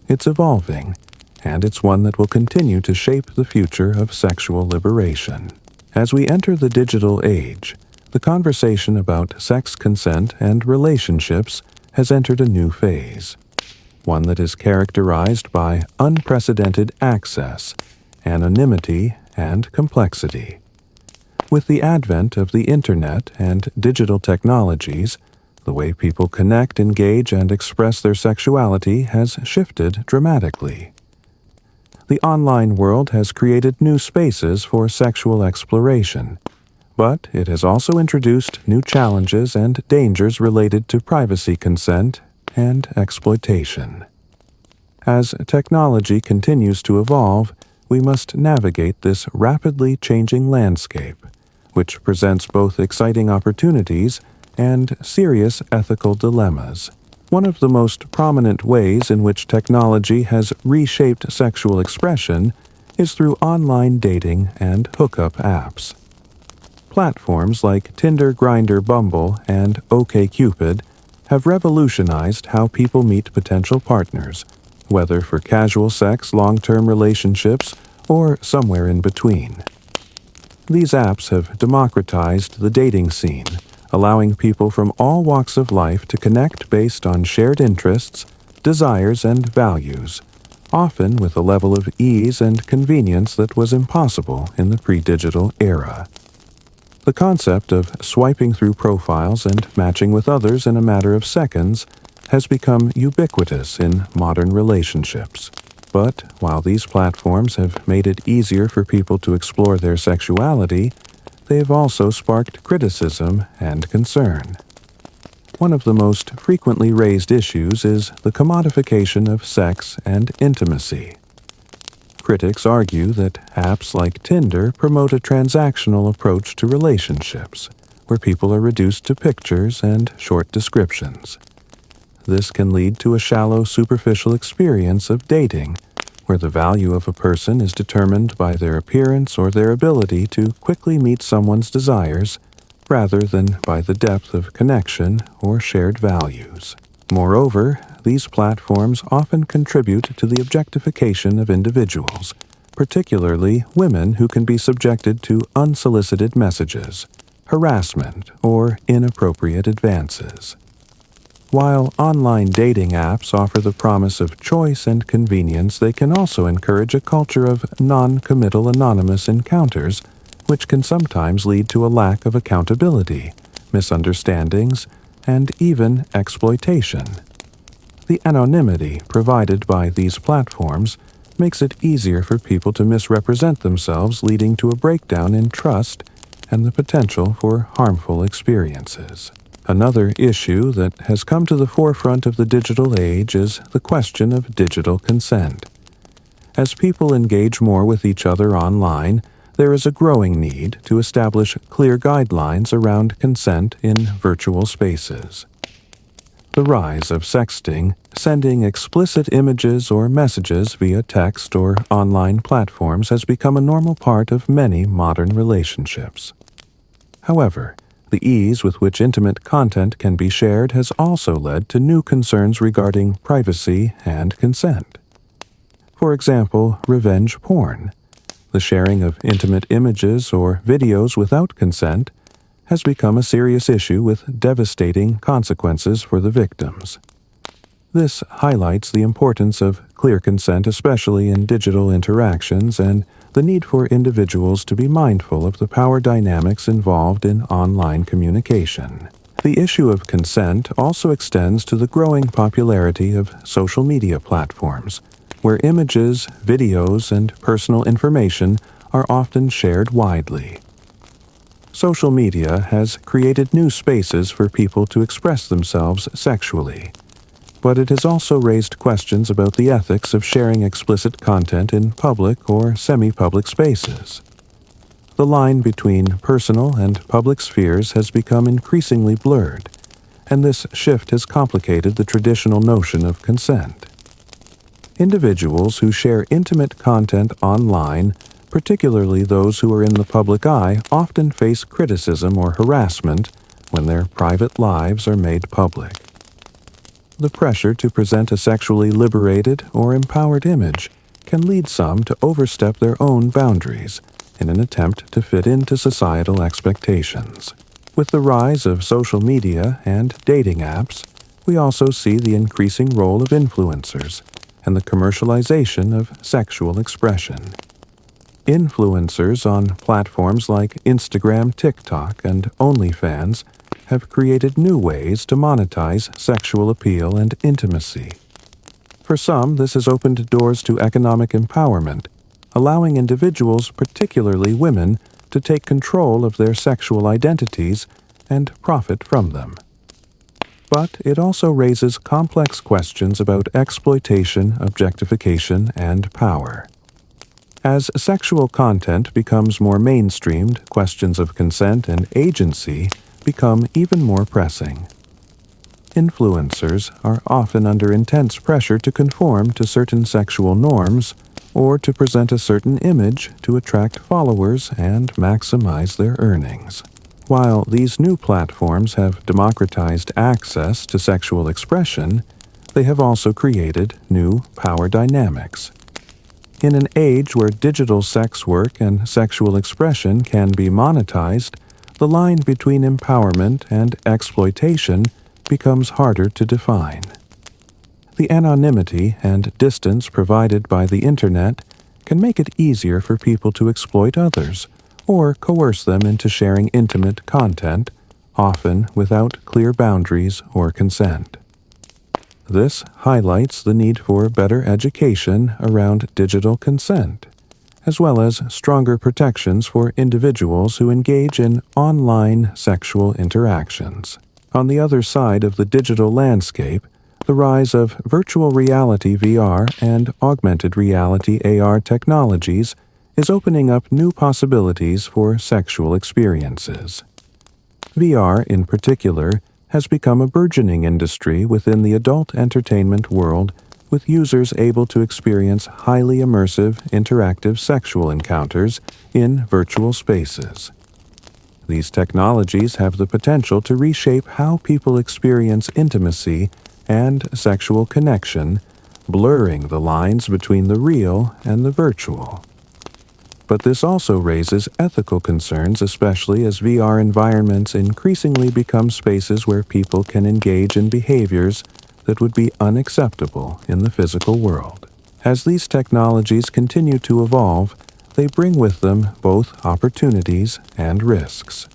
It's evolving, and it's one that will continue to shape the future of sexual liberation. As we enter the digital age, the conversation about sex consent and relationships has entered a new phase, one that is characterized by unprecedented access, anonymity, and complexity. With the advent of the Internet and digital technologies, the way people connect, engage, and express their sexuality has shifted dramatically. The online world has created new spaces for sexual exploration, but it has also introduced new challenges and dangers related to privacy consent and exploitation. As technology continues to evolve, we must navigate this rapidly changing landscape, which presents both exciting opportunities and serious ethical dilemmas. One of the most prominent ways in which technology has reshaped sexual expression is through online dating and hookup apps. Platforms like Tinder, Grindr, Bumble, and OkCupid have revolutionized how people meet potential partners, whether for casual sex, long-term relationships, or somewhere in between. These apps have democratized the dating scene, allowing people from all walks of life to connect based on shared interests, desires, and values, often with a level of ease and convenience that was impossible in the pre-digital era. The concept of swiping through profiles and matching with others in a matter of seconds has become ubiquitous in modern relationships. But while these platforms have made it easier for people to explore their sexuality, they have also sparked criticism and concern. One of the most frequently raised issues is the commodification of sex and intimacy. Critics argue that apps like Tinder promote a transactional approach to relationships, where people are reduced to pictures and short descriptions. This can lead to a shallow, superficial experience of dating, where the value of a person is determined by their appearance or their ability to quickly meet someone's desires, rather than by the depth of connection or shared values. Moreover, these platforms often contribute to the objectification of individuals, particularly women who can be subjected to unsolicited messages, harassment, or inappropriate advances. While online dating apps offer the promise of choice and convenience, they can also encourage a culture of non-committal anonymous encounters, which can sometimes lead to a lack of accountability, misunderstandings, and even exploitation. The anonymity provided by these platforms makes it easier for people to misrepresent themselves, leading to a breakdown in trust and the potential for harmful experiences. Another issue that has come to the forefront of the digital age is the question of digital consent. As people engage more with each other online, there is a growing need to establish clear guidelines around consent in virtual spaces. The rise of sexting, sending explicit images or messages via text or online platforms, has become a normal part of many modern relationships. However, the ease with which intimate content can be shared has also led to new concerns regarding privacy and consent. For example, revenge porn, the sharing of intimate images or videos without consent, has become a serious issue with devastating consequences for the victims. This highlights the importance of clear consent, especially in digital interactions, and the need for individuals to be mindful of the power dynamics involved in online communication. The issue of consent also extends to the growing popularity of social media platforms, where images, videos, and personal information are often shared widely. Social media has created new spaces for people to express themselves sexually, but it has also raised questions about the ethics of sharing explicit content in public or semi-public spaces. The line between personal and public spheres has become increasingly blurred, and this shift has complicated the traditional notion of consent. Individuals who share intimate content online, particularly those who are in the public eye, often face criticism or harassment when their private lives are made public. The pressure to present a sexually liberated or empowered image can lead some to overstep their own boundaries in an attempt to fit into societal expectations. With the rise of social media and dating apps, we also see the increasing role of influencers and the commercialization of sexual expression. Influencers on platforms like Instagram, TikTok, and OnlyFans have created new ways to monetize sexual appeal and intimacy. For some, this has opened doors to economic empowerment, allowing individuals, particularly women, to take control of their sexual identities and profit from them. But it also raises complex questions about exploitation, objectification, and power. As sexual content becomes more mainstreamed, questions of consent and agency become even more pressing. Influencers are often under intense pressure to conform to certain sexual norms or to present a certain image to attract followers and maximize their earnings. While these new platforms have democratized access to sexual expression, they have also created new power dynamics. In an age where digital sex work and sexual expression can be monetized, the line between empowerment and exploitation becomes harder to define. The anonymity and distance provided by the Internet can make it easier for people to exploit others or coerce them into sharing intimate content, often without clear boundaries or consent. This highlights the need for better education around digital consent, as well as stronger protections for individuals who engage in online sexual interactions. On the other side of the digital landscape, the rise of virtual reality VR and augmented reality AR technologies is opening up new possibilities for sexual experiences. VR, in particular, has become a burgeoning industry within the adult entertainment world, with users able to experience highly immersive, interactive sexual encounters in virtual spaces. These technologies have the potential to reshape how people experience intimacy and sexual connection, blurring the lines between the real and the virtual. But this also raises ethical concerns, especially as VR environments increasingly become spaces where people can engage in behaviors that would be unacceptable in the physical world. As these technologies continue to evolve, they bring with them both opportunities and risks.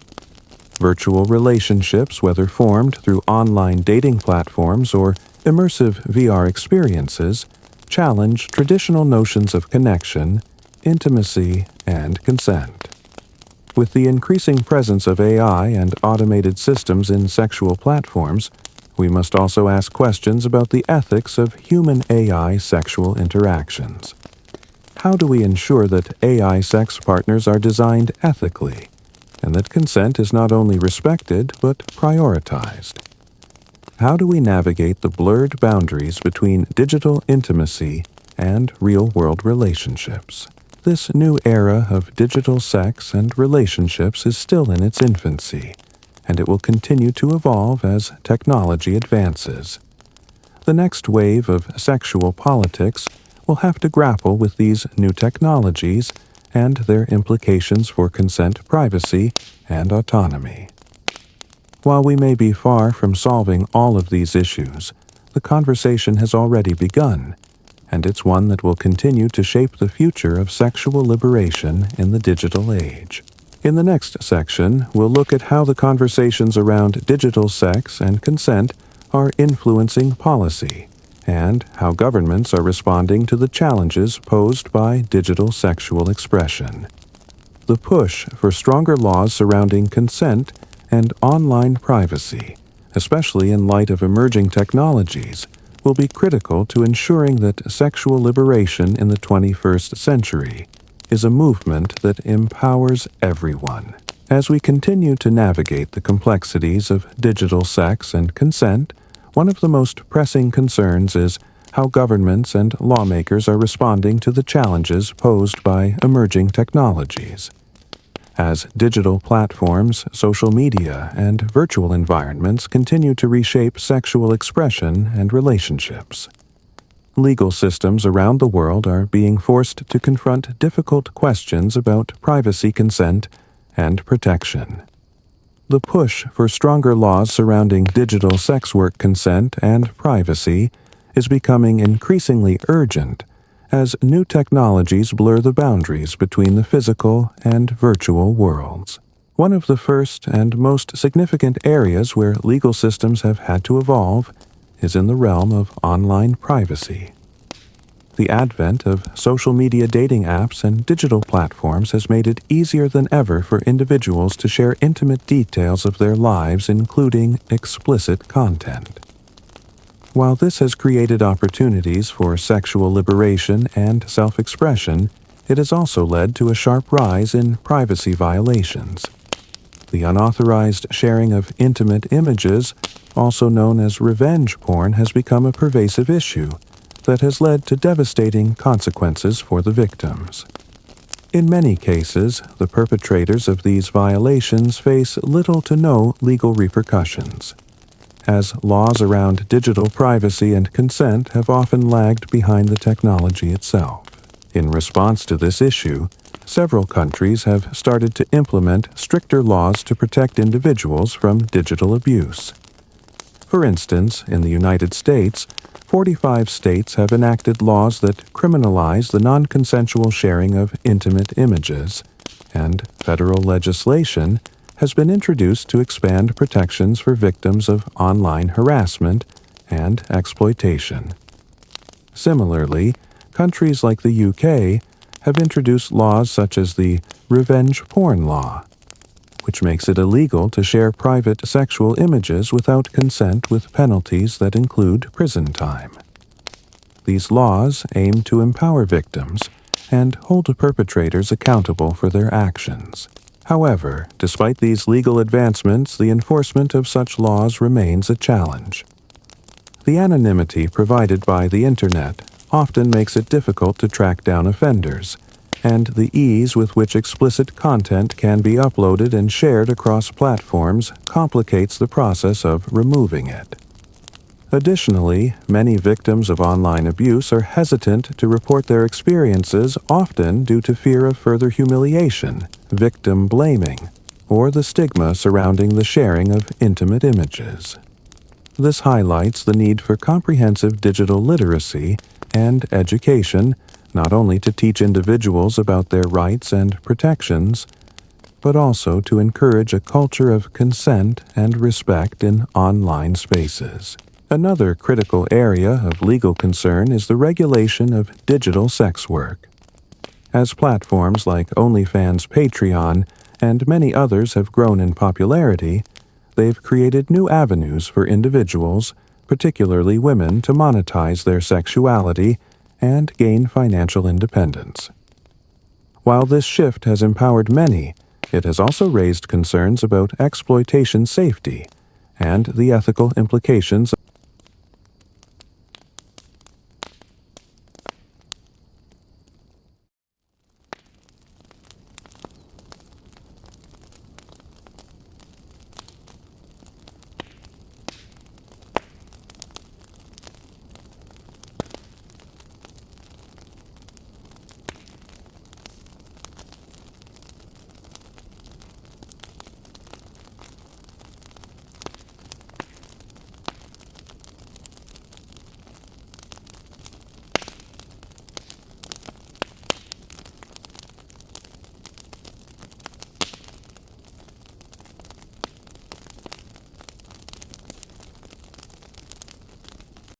Virtual relationships, whether formed through online dating platforms or immersive VR experiences, challenge traditional notions of connection, intimacy, and consent. With the increasing presence of AI and automated systems in sexual platforms, we must also ask questions about the ethics of human-AI sexual interactions. How do we ensure that AI sex partners are designed ethically, and that consent is not only respected but prioritized? How do we navigate the blurred boundaries between digital intimacy and real-world relationships? This new era of digital sex and relationships is still in its infancy, and it will continue to evolve as technology advances. The next wave of sexual politics will have to grapple with these new technologies and their implications for consent, privacy, and autonomy. While we may be far from solving all of these issues, the conversation has already begun, and it's one that will continue to shape the future of sexual liberation in the digital age. In the next section, we'll look at how the conversations around digital sex and consent are influencing policy, and how governments are responding to the challenges posed by digital sexual expression. The push for stronger laws surrounding consent and online privacy, especially in light of emerging technologies, will be critical to ensuring that sexual liberation in the 21st century is a movement that empowers everyone. As we continue to navigate the complexities of digital sex and consent, one of the most pressing concerns is how governments and lawmakers are responding to the challenges posed by emerging technologies. As digital platforms, social media, and virtual environments continue to reshape sexual expression and relationships, legal systems around the world are being forced to confront difficult questions about privacy, consent, and protection. The push for stronger laws surrounding digital sex work consent and privacy is becoming increasingly urgent as new technologies blur the boundaries between the physical and virtual worlds. One of the first and most significant areas where legal systems have had to evolve is in the realm of online privacy. The advent of social media dating apps and digital platforms has made it easier than ever for individuals to share intimate details of their lives, including explicit content. While this has created opportunities for sexual liberation and self-expression, it has also led to a sharp rise in privacy violations. The unauthorized sharing of intimate images, also known as revenge porn, has become a pervasive issue that has led to devastating consequences for the victims. In many cases, the perpetrators of these violations face little to no legal repercussions, as laws around digital privacy and consent have often lagged behind the technology itself. In response to this issue, several countries have started to implement stricter laws to protect individuals from digital abuse. For instance, in the United States, 45 states have enacted laws that criminalize the non-consensual sharing of intimate images, and federal legislation has been introduced to expand protections for victims of online harassment and exploitation. Similarly, countries like the UK have introduced laws such as the revenge porn law, which makes it illegal to share private sexual images without consent, with penalties that include prison time. These laws aim to empower victims and hold perpetrators accountable for their actions. However, despite these legal advancements, the enforcement of such laws remains a challenge. The anonymity provided by the Internet often makes it difficult to track down offenders, and the ease with which explicit content can be uploaded and shared across platforms complicates the process of removing it. Additionally, many victims of online abuse are hesitant to report their experiences, often due to fear of further humiliation, victim blaming, or the stigma surrounding the sharing of intimate images. This highlights the need for comprehensive digital literacy and education, not only to teach individuals about their rights and protections, but also to encourage a culture of consent and respect in online spaces. Another critical area of legal concern is the regulation of digital sex work. As platforms like OnlyFans, Patreon, and many others have grown in popularity, they've created new avenues for individuals, particularly women, to monetize their sexuality and gain financial independence. While this shift has empowered many, it has also raised concerns about exploitation safety and the ethical implications